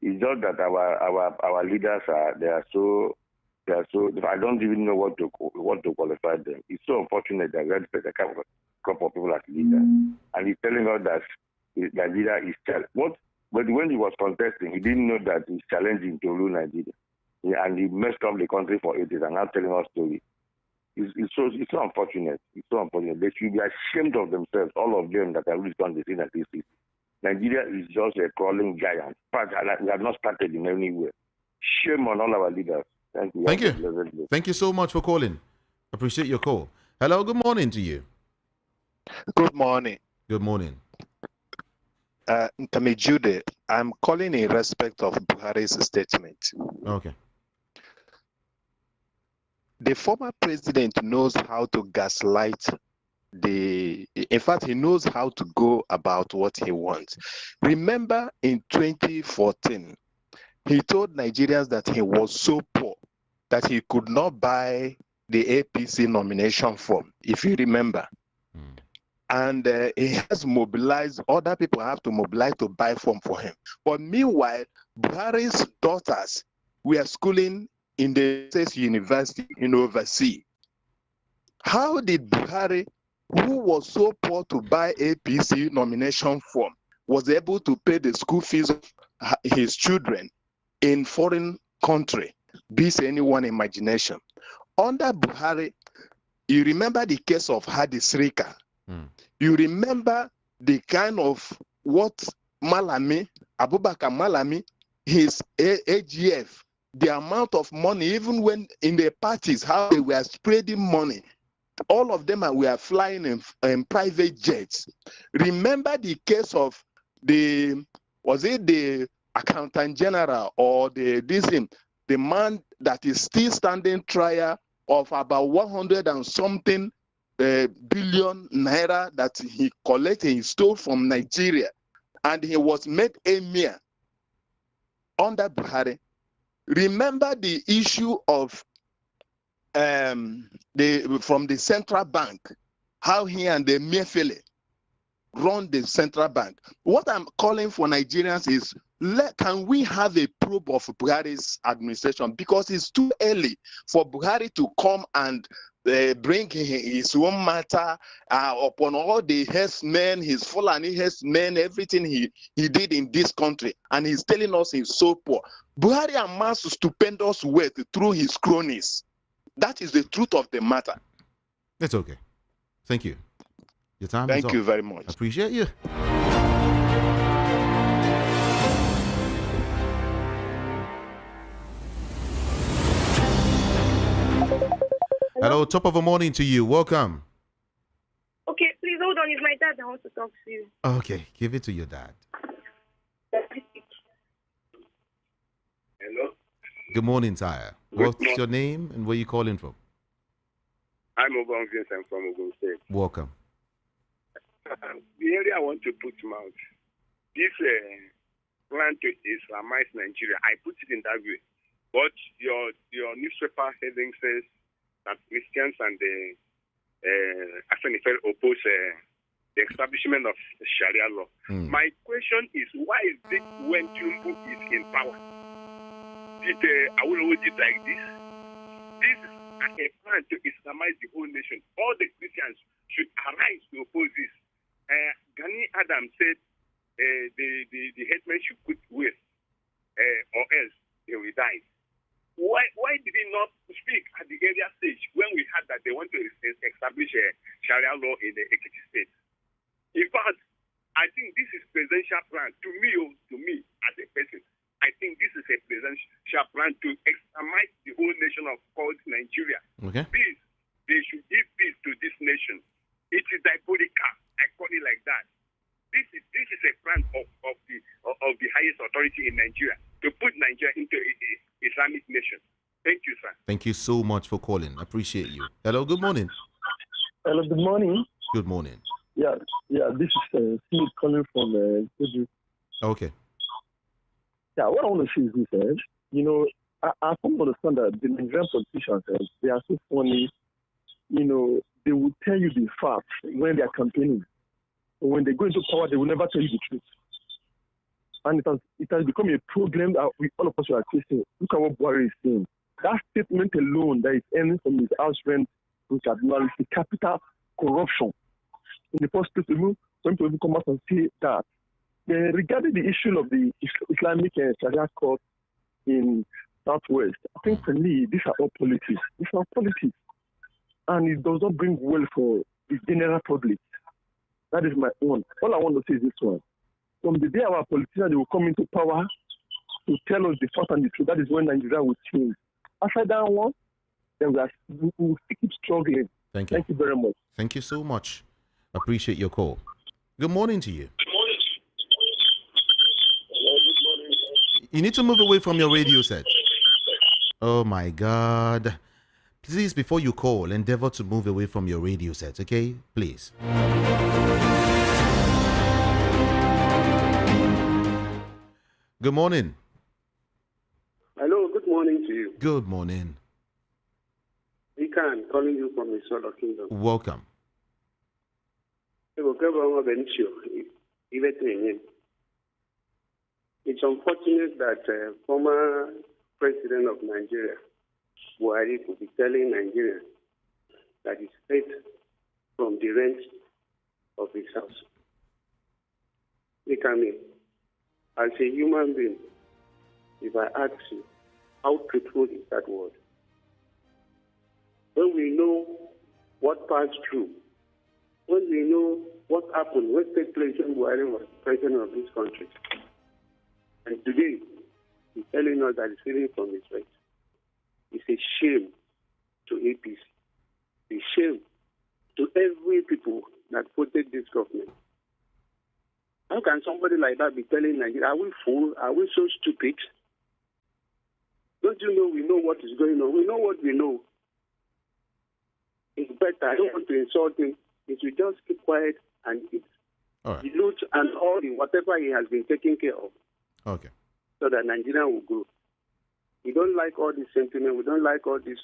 It's just that our leaders I don't even know what to qualify them. It's so unfortunate that we had a couple of people as leaders. And he's telling us that Nigeria is challenged. But when he was contesting, he didn't know that he's challenging to rule Nigeria. Yeah, and he messed up the country for ages and now telling us stories. It's so unfortunate. It's so unfortunate. They should be ashamed of themselves, all of them that have reached on the scene at this season. Nigeria is just a crawling giant. But we have not started in any way. Shame on all our leaders. Thank you. Thank you. Thank you so much for calling. Appreciate your call. Hello, good morning to you. Good morning. Good morning. Nkame Jude, I'm calling in respect of Buhari's statement. Okay. The former president knows how to gaslight in fact, he knows how to go about what he wants. Remember in 2014, he told Nigerians that he was so poor that he could not buy the APC nomination form, if you remember. And he has mobilized, other people have to mobilize to buy form for him. But meanwhile, Buhari's daughters were schooling in the State University in overseas. How did Buhari, who was so poor to buy APC nomination form, was able to pay the school fees of his children in foreign country? Beats anyone imagination. Under Buhari, you remember the case of Hadi Srika. You remember the kind of what Abubakar Malami, his AGF, the amount of money, even when in the parties, how they were spreading money, all of them were flying in private jets. Remember the case of the accountant general or the man that is still standing trial of about 100 and something billion naira that he collected, he stole from Nigeria, and he was made emir under Buhari. Remember the issue of from the central bank, how he and the Emefiele run the central bank. What I'm calling for Nigerians is, can we have a probe of Buhari's administration? Because it's too early for Buhari to come and bring his own matter upon all the herdsmen, his Fulani herdsmen, everything he did in this country. And he's telling us he's so poor. Buhari amassed stupendous wealth through his cronies. That is the truth of the matter. It's okay. Thank you. Your time is up. Thank you very much. Appreciate you. Hello, top of the morning to you. Welcome. Okay, please hold on. It's my dad that wants to talk to you. Okay, give it to your dad. Hello? Good morning, Tyre. What's your name and where you calling from? I'm Oban Vincent from Ogun State. Welcome. The area I want to put mouth, this plan to Islamize Nigeria, I put it in that way. But your newspaper heading says that Christians and the Afenifel oppose the establishment of Sharia law. My question is, why is it when Tinubu is in power? Did Awolowo did like this? This is a plan to Islamize the whole nation. All the Christians should arise to oppose this. Gani Adams said the headmen should quit with, or else they will die. Why did he not speak at the area stage when we had that they want to establish a Sharia law in the Ekiti state? In fact, I think this is presidential plan. To me as a person, I think this is a presidential plan to exterminate the whole nation of called Nigeria. Okay. Peace. They should give peace to this nation. It is diabolical. I call it like that. This is a plan of the highest authority in Nigeria to put Nigeria into an Islamic nation. Thank you, sir. Thank you so much for calling. Appreciate you. Hello, good morning. Hello, good morning. Good morning. Yeah, this is Smith calling from Kudu. Okay. Yeah, what I want to say is this, I come to understand that the Nigerian politicians, they are so funny. They will tell you the facts when they are campaigning. But when they go into power, they will never tell you the truth. And it has become a problem that all of us are facing. Look at what Buhari is saying. That statement alone that is earning from his house rent is the capital corruption. In the first place, when people come out and say that. Regarding the issue of the Islamic Sharia court in Southwest, I think for me, these are all politics. These are politics. And it does not bring well for the general public. That is my own. All I want to say is this one. From the day our politicians will come into power to tell us the fact and the truth, that is when Nigeria will change. After that one, then we will keep struggling. Thank you. Thank you very much. Thank you so much. Appreciate your call. Good morning to you. You need to move away from your radio set. Oh my God. Please, before you call, endeavor to move away from your radio set, okay? Please. Good morning. Hello, good morning to you. Good morning. Ikan, calling you from the Solar Kingdom. Welcome. It's unfortunate that former president of Nigeria, Buhari, could be telling Nigerians that he's paid from the rent of his house. Look at me. As a human being, if I ask you, how truthful is that word? When we know what passed through when we know what happened, what took place when Buhari was president of this country. And today, he's telling us that he's stealing from his right. It's a shame to APC. It's a shame to every people that voted this government. How can somebody like that be telling Nigeria, are we fools? Are we so stupid? Don't you know we know what is going on? We know what we know. It's better. I don't want to insult him. It will just keep quiet and eat the loot and all the whatever he has been taking care of. Okay. So that Nigeria will grow. We don't like all this sentiment. We don't like all this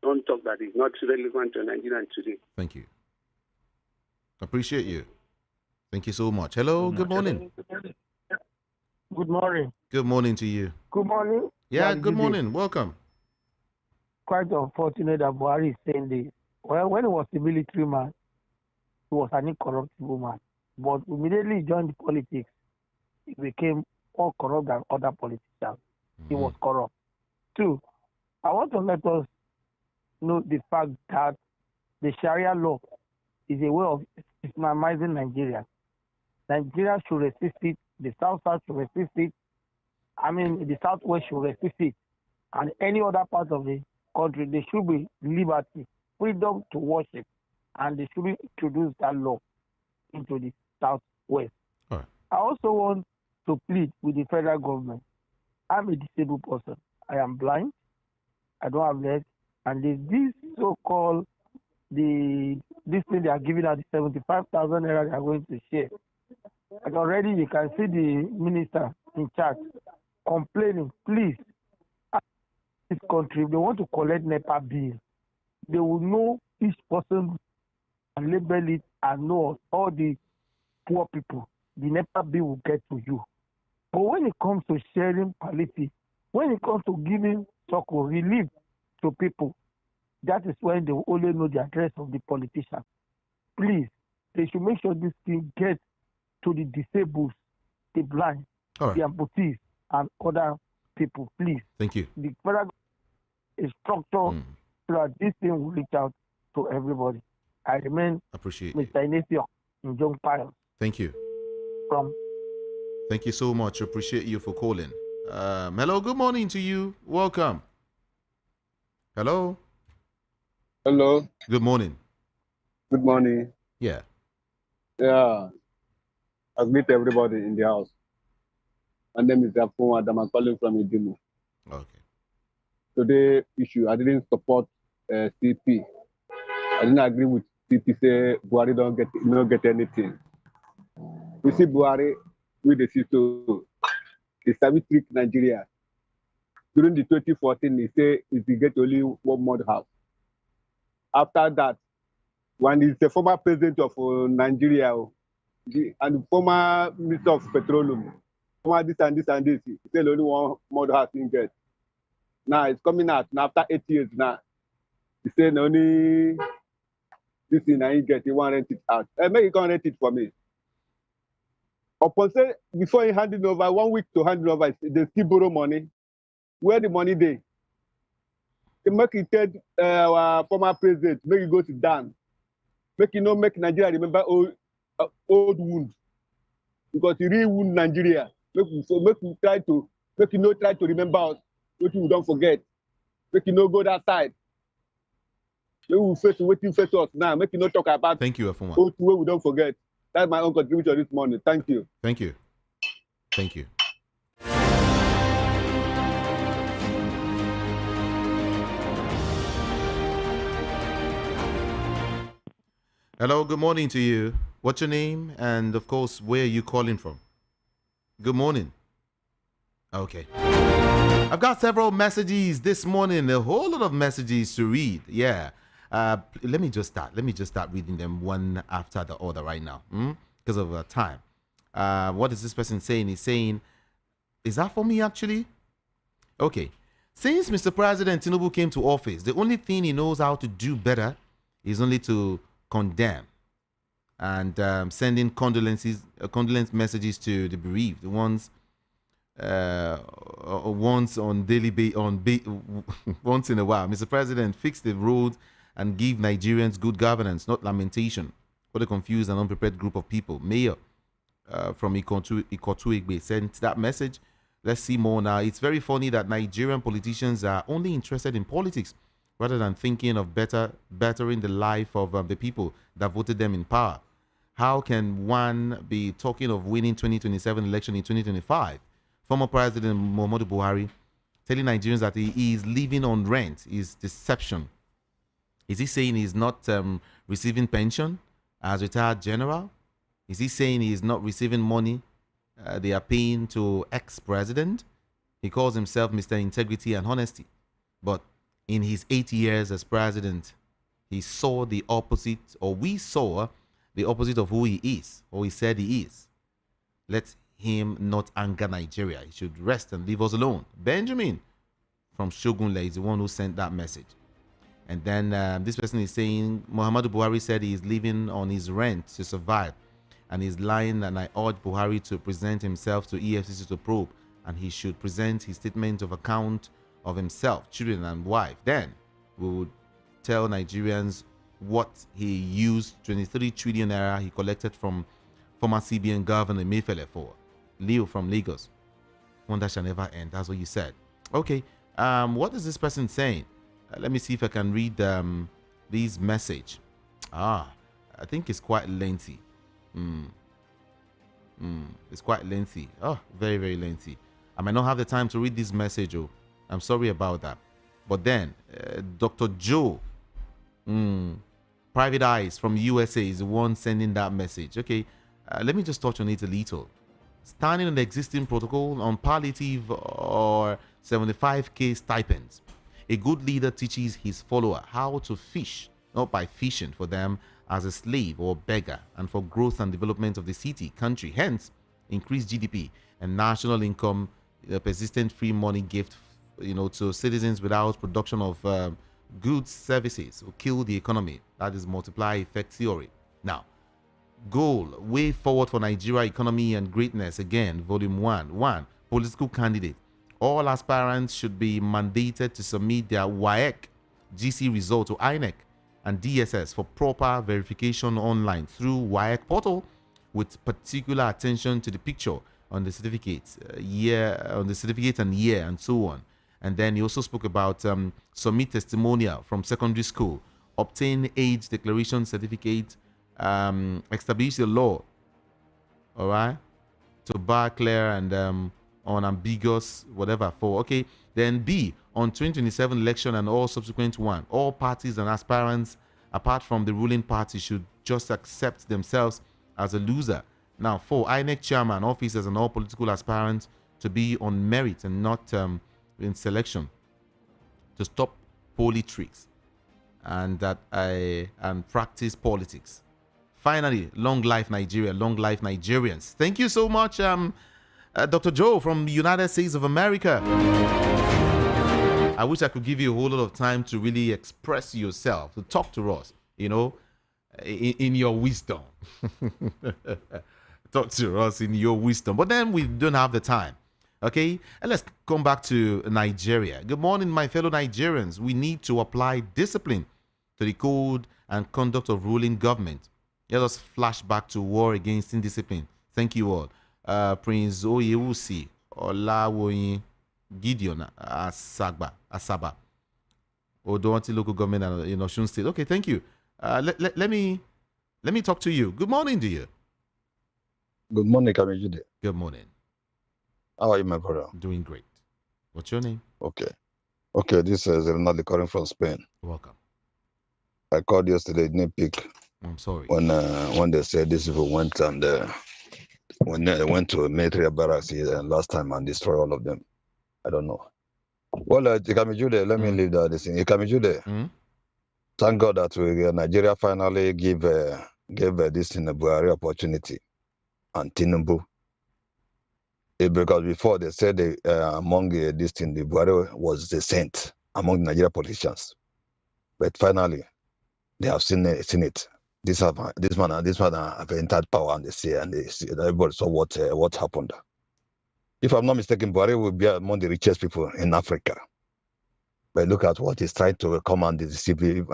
non-talk that is not relevant to Nigeria today. Thank you. Appreciate you. Thank you so much. Hello, good morning. Good morning. Good morning to you. Good morning. Yeah, good morning. Welcome. Quite unfortunate that Buhari is saying this. Well, when he was a military man, he was an incorruptible man. But immediately he joined the politics, he became more corrupt than other politicians. He was corrupt. Two, I want to let us know the fact that the Sharia law is a way of Islamizing Nigeria. Nigeria should resist it. The South should resist it. I mean, the Southwest should resist it. And any other part of the country, there should be liberty, freedom to worship. And they should introduce that law into the Southwest. All right. I also want to plead with the federal government. I'm a disabled person. I am blind. I don't have legs. And there's this so-called, this thing they are giving out, the 75,000 naira they are going to share. And already you can see the minister in charge complaining, please, this country, if they want to collect NEPA bill, they will know each person and label it and know all the poor people. The NEPA bill will get to you. But when it comes to sharing palliative, when it comes to giving succor, relief to people, that is when they will only know the address of the politician. Please, they should make sure this thing gets to the disabled, the blind, the amputees, and other people. Please. Thank you. The federal is structured so that this thing will reach out to everybody. I remain Mr. Inesio in John Piles. Thank you. Thank you so much. Appreciate you for calling. Hello, good morning to you. Welcome. Hello. Hello. Good morning. Good morning. Yeah. Yeah. I greet everybody in the house. My name is Afon Adam. I'm calling from Idimu. Okay. Today issue, I didn't support CP. I didn't agree with CP say Buhari don't get anything. We see Buhari with the system. He started trick Nigeria. During the 2014, he said he get only one mud house. After that, when he's the former president of Nigeria and the former minister of petroleum, former this and this and this, he said only one mud house in get. Now it's coming out. Now after 8 years now, he said only this thing I get. He want to rent it out. Maybe he can rent it for me. Upon say before he handed over, 1 week to hand over, they still borrow money. Where the money they? They make it tell our former president, make it go to Dan. Make it not make Nigeria remember old wound. Because he really wound Nigeria. Make you try to remember us. Make you don't forget. Make you not go that side. Make you face us now. Make you not talk about. Thank you, Afuma. Old way we don't forget. That's my own contribution this morning. Thank you. Thank you. Thank you. Hello, good morning to you. What's your name? And of course, where are you calling from? Good morning. Okay. I've got several messages this morning, a whole lot of messages to read. Yeah. Let me just start reading them one after the other right now because of time. What is this person saying? He's saying, is that for me actually? Okay. Since Mr. President Tinubu came to office, the only thing he knows how to do better is only to condemn and sending condolence messages to the bereaved ones once on once in a while. Mr. President, fix the roads and give Nigerians good governance, not lamentation. What a confused and unprepared group of people. Mayor from Ikotu Igbe sent that message. Let's see more now. It's very funny that Nigerian politicians are only interested in politics rather than thinking of bettering the life of the people that voted them in power. How can one be talking of winning 2027 election in 2025? Former President Muhammadu Buhari telling Nigerians that he is living on rent is deception. Is he saying he's not receiving pension as retired general? Is he saying he's not receiving money they are paying to ex-president? He calls himself Mr. Integrity and Honesty. But in his 8 years as president, he saw the opposite, or we saw the opposite of who he is, or he said he is. Let him not anger Nigeria. He should rest and leave us alone. Benjamin from Shogunle is the one who sent that message. And then this person is saying, Muhammadu Buhari said he is living on his rent to survive. And he's lying, and I urge Buhari to present himself to EFCC to probe. And he should present his statement of account of himself, children, and wife. Then we would tell Nigerians what he used 23 trillion naira he collected from former CBN governor Mayfele for. Leo from Lagos. Wonder shall never end. That's what you said. Okay. What is this person saying? Let me see if I can read this message. I think it's quite lengthy. It's quite lengthy. Oh, very, very lengthy. I might not have the time to read this message. Oh, I'm sorry about that. But then, Dr. Joe, Private Eyes from USA is the one sending that message. Okay, let me just touch on it a little. Standing on the existing protocol on palliative or 75k stipends. A good leader teaches his follower how to fish, not by fishing for them as a slave or beggar, and for growth and development of the city, country, hence increased GDP and national income, the persistent free money gift, to citizens without production of goods, services will kill the economy. That is multiply effect theory. Now, goal, way forward for Nigeria economy and greatness. Again, volume 1. Political candidate. All aspirants should be mandated to submit their WAEC GC result to INEC and DSS for proper verification online through WAEC portal, with particular attention to the picture on the certificate, and year, and so on. And then he also spoke about submit testimonial from secondary school, obtain age declaration certificate, establish the law, all right, to bar clear and unambiguous whatever for. Okay, then B, on 2027 election and all subsequent one, all parties and aspirants apart from the ruling party should just accept themselves as a loser. Now 4, INEC chairman, officers and all political aspirants to be on merit and not in selection, to stop poly tricks and practice politics. Finally, long life Nigeria, long life Nigerians. Thank you so much, Dr. Joe from the United States of America. I wish I could give you a whole lot of time to really express yourself, to talk to us, in your wisdom. Talk to us in your wisdom. But then we don't have the time. Okay? And let's come back to Nigeria. Good morning, my fellow Nigerians. We need to apply discipline to the code and conduct of ruling government. Let us flash back to war against indiscipline. Thank you all. Prince Oyewusi Olawoyin Gideon Asaba Odoanti local government in Osun State. Okay, thank you. Let me talk to you. Good morning to you. Good morning, Kamijude. Good morning. How are you, my brother? Doing great. What's your name? Okay, this is Ronaldo calling from Spain. Welcome. I called yesterday, didn't pick. I'm sorry. When they said these people went and when they went to a military barracks last time and destroyed all of them. I don't know. Well, Kamijude, let me leave that this thing. Kamijude, thank God that Nigeria finally gave this thing a Buhari opportunity and Tinubu. Because before they said among this thing, the Buhari was the saint among the Nigerian politicians. But finally, they have seen it. This man have entered power, and they see everybody saw what happened. If I'm not mistaken, Buhari will be among the richest people in Africa. But look at what he's trying to command the CP.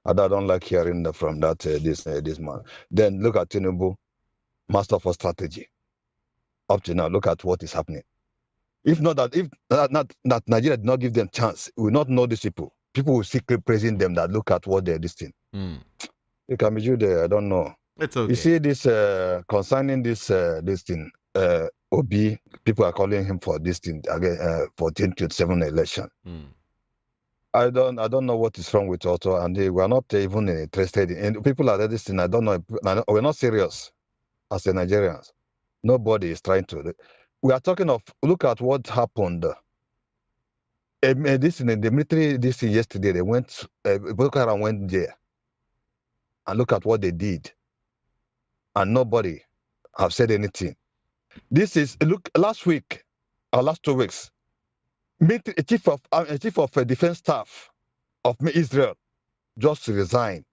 I don't like hearing from that this man. Then look at Tinubu, master for strategy. Up to now, look at what is happening. If not that Nigeria did not give them chance, we will not know these people. People will secretly praising them that look at what they're listing. You can be you there, I don't know. It's okay. You see this concerning this thing, Obi, people are calling him for this thing again for 2027 election. I don't know what is wrong with Otto, and we are not even interested in people are this thing. I don't know. We're not serious as the Nigerians. Nobody is trying to. We are talking of, look at what happened. This in the military, this yesterday, they went, Boko Haram went there. And look at what they did. And nobody have said anything. This is, look, last week, or last 2 weeks, a chief of defense staff of Israel just resigned.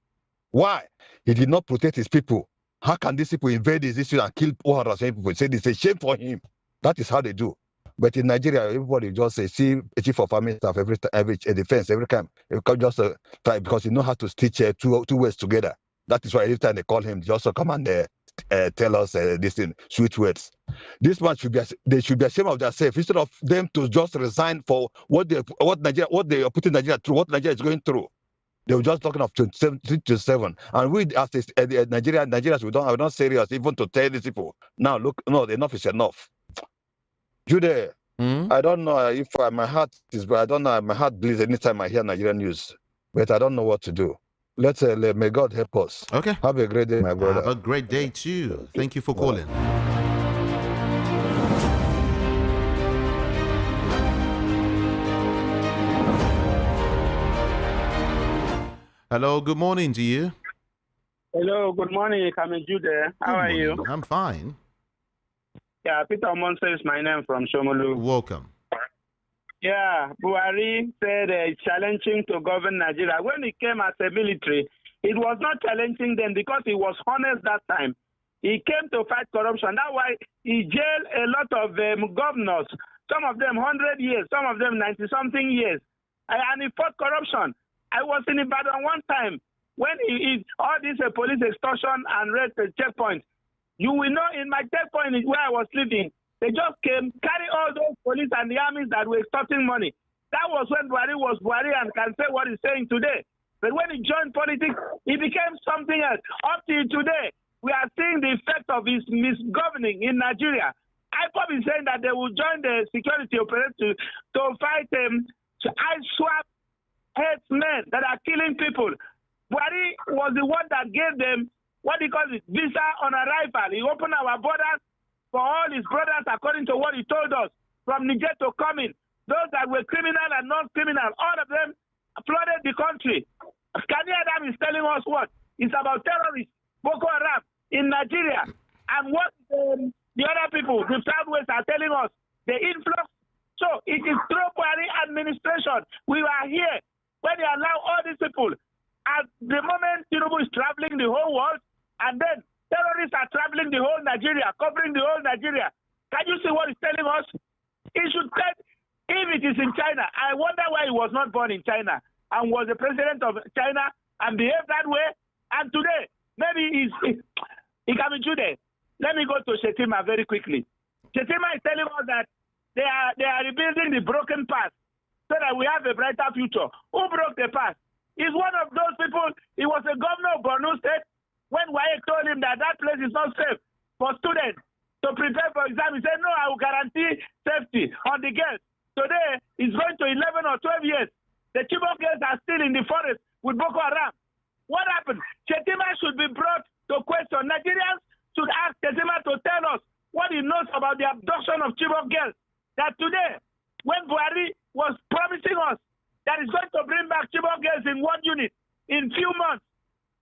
Why? He did not protect his people. How can these people invade his Israel and kill 100 people? Say it's a shame for him. That is how they do. But in Nigeria, everybody just say, see a chief of army staff every defense every time. You can just try because you know how to stitch two words together. That is why every time they call him, just to come and tell us this thing, sweet words. This man they should be ashamed of themselves instead of them to just resign for what they are putting Nigeria through, what Nigeria is going through. They were just talking of 27, and we as Nigerians, we're not serious even to tell these people. Now look, no, enough is enough. Jude, I don't know if my heart is, but I don't know. My heart bleeds anytime I hear Nigerian news, but I don't know what to do. May God help us. Okay. Have a great day, my brother. Have a great day too. Thank you for calling. Hello, good morning to you. Hello, good morning, Jude. How are you? I'm fine. Yeah, Peter Monse is my name from Shomolu. Welcome. Yeah, Buhari said it's challenging to govern Nigeria. When he came as a military, it was not challenging them because he was honest that time. He came to fight corruption. That's why he jailed a lot of governors, some of them 100 years, some of them 90-something years. And he fought corruption. I was in Ibadan one time when all this police extortion and rape checkpoints. You will know in my checkpoint where I was living, they just came, carry all those police and the armies that were extorting money. That was when Buhari was Buhari and can say what he's saying today. But when he joined politics, he became something else. Up to today, we are seeing the effect of his misgoverning in Nigeria. IPOB is saying that they will join the security operation to fight to swap headsmen that are killing people. Buhari was the one that gave them what he calls it, visa on arrival. He opened our borders for all his brothers according to what he told us from Niger to come in. Those that were criminal and non-criminal, all of them flooded the country. Kani Adam is telling us what? It's about terrorists, Boko Haram in Nigeria. And what the other people, the Southwest, are telling us, the influx. So it is through Buhari administration. We are here when they allow all these people. At the moment, Tinubu is traveling the whole world, and then terrorists are traveling the whole Nigeria, covering the whole Nigeria. Can you see what he's telling us? He should tell, if it is in China, I wonder why he was not born in China and was the president of China and behaved that way. And today, maybe he can be Jude. Let me go to Shetima very quickly. Shetima is telling us that they are rebuilding the broken past so that we have a brighter future. Who broke the past? He's one of those people. He was a governor of Borno State when Waye told him that place is not safe for students to prepare for exam. He said, no, I will guarantee safety on the girls. Today, it's going to 11 or 12 years. The Chibok girls are still in the forest with Boko Haram. What happened? Shetima should be brought to question. Nigerians should ask Shetima to tell us what he knows about the abduction of Chibok girls. That today, when Buhari was promising us that he's going to bring back Chibok girls in one unit in few months,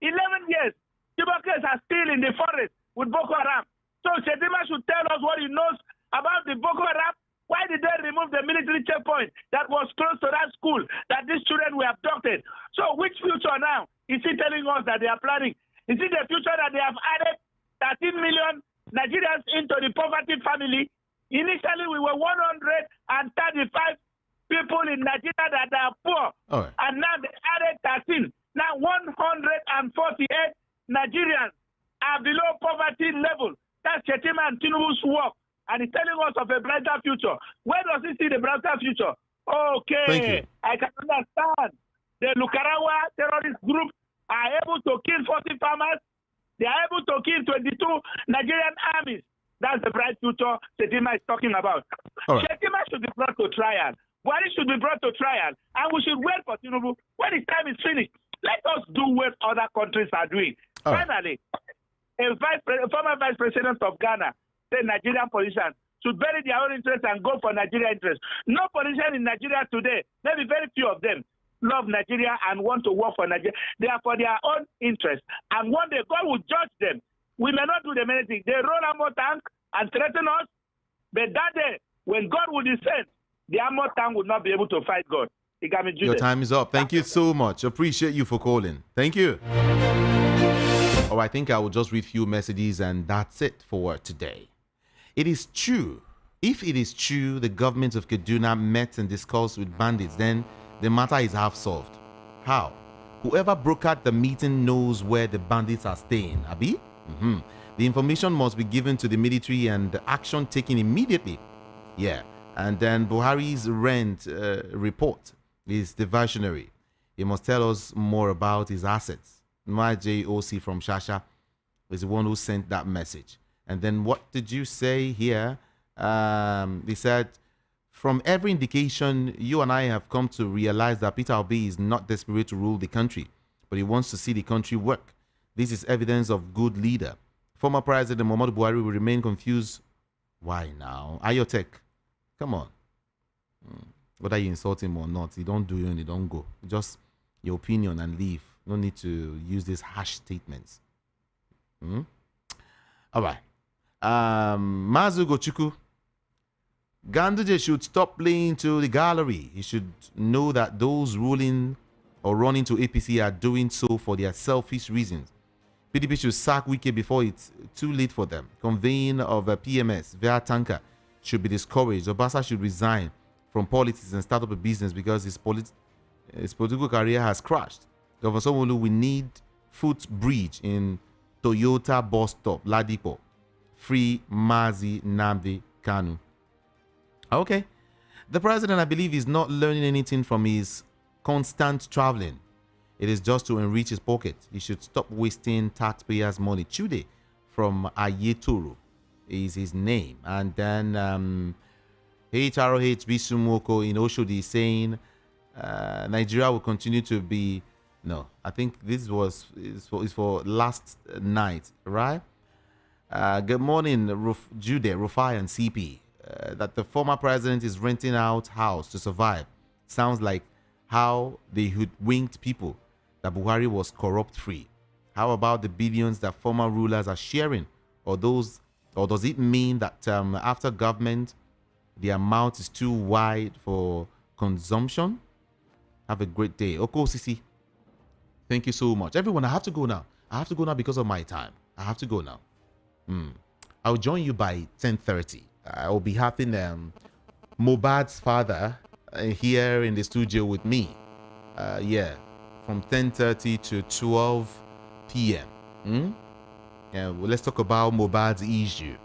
11 years, Chibok girls are still in the forest with Boko Haram. So Shetima should tell us what he knows about the Boko Haram. Why did they remove the military checkpoint that was close to that school that these children were abducted? So which future now is he telling us that they are planning? Is it the future that they have added 13 million Nigerians into the poverty family? Initially, we were 135 people in Nigeria that are poor. Right. And now they added 13. Now 148 Nigerians are below poverty level. That's Chetima and Tinubu's work. And he's telling us of a brighter future. Where does he see the brighter future? Okay, I can understand. The Lukarawa terrorist group are able to kill 40 farmers. They are able to kill 22 Nigerian armies. That's the bright future Chetima is talking about. Right. Chetima should be brought to trial. Buhari should be brought to trial. And we should wait for Tinubu. When his time is finished, let us do what other countries are doing. Right. Finally, former vice president of Ghana said Nigerian politicians should bury their own interests and go for Nigerian interests. No politician in Nigeria today, maybe very few of them, love Nigeria and want to work for Nigeria. They are for their own interests. And one day God will judge them. We may not do them anything. They roll armor tank and threaten us. But that day, when God will descend, the armor tank will not be able to fight God. Your time is up. Thank you so much. Appreciate you for calling. Thank you. I think I will just read a few messages and that's it for today. It is true. If it is true the government of Kaduna met and discussed with bandits, then the matter is half solved. How? Whoever brokered the meeting knows where the bandits are staying, Abi? The information must be given to the military and action taken immediately. Yeah. And then Buhari's rent report is diversionary. He must tell us more about his assets. My JOC from Shasha is the one who sent that message. And then what did you say here? He said, from every indication, you and I have come to realize that Peter Obi is not desperate to rule the country, but he wants to see the country work. This is evidence of good leader. Former President Muhammadu Buhari will remain confused. Why now? Ayotek, come on. Whether you insult him or not, he don't do it and he don't go. Just your opinion and leave. No need to use these harsh statements. All right. Mazu Gochuku. Ganduje should stop playing to the gallery. He should know that those ruling or running to APC are doing so for their selfish reasons. PDP should sack Wike before it's too late for them. Conveying of a PMS via tanker should be discouraged. Obasa should resign from politics and start up a business because his political career has crashed. Governor Sanwo-Olu, we need footbridge in Toyota bus stop, Ladipo. Free Mazi Nnamdi Kanu. Okay. The president, I believe, is not learning anything from his constant traveling. It is just to enrich his pocket. He should stop wasting taxpayers' money. Chude from Ayetoro is his name. And then HROH Bisumoko in Oshodi is saying Nigeria will continue to be... No, I think this is for last night, right? Good morning, Jude, Rufai, and CP. That the former president is renting out house to survive. Sounds like how they hoodwinked people that Buhari was corrupt-free. How about the billions that former rulers are sharing? Or does it mean that after government, the amount is too wide for consumption? Have a great day. Oko Sisi. Thank you so much. Everyone, I have to go now. I have to go now because of my time. I have to go now. I'll join you by 10:30. I will be having Mohbad's father here in the studio with me. Yeah, from 10:30 to 12 p.m. Yeah, well, let's talk about Mohbad's issue.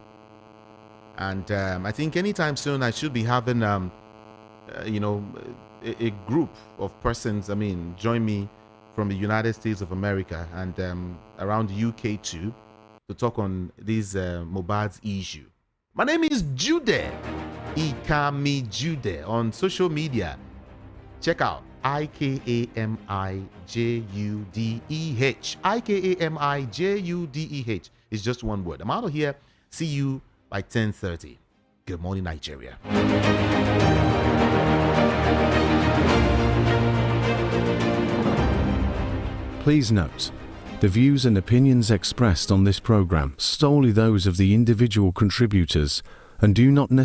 And I think anytime soon I should be having, you know, a group of persons. I mean, join me from the United States of America and around UK too, to talk on this Mohbad's issue. My name is Jude, Ikami Jude on social media. Check out IKAMIJUDEH. IKAMIJUDEH is just one word. I'm out of here. See you by 10:30. Good morning, Nigeria. Please note, the views and opinions expressed on this program solely those of the individual contributors and do not necessarily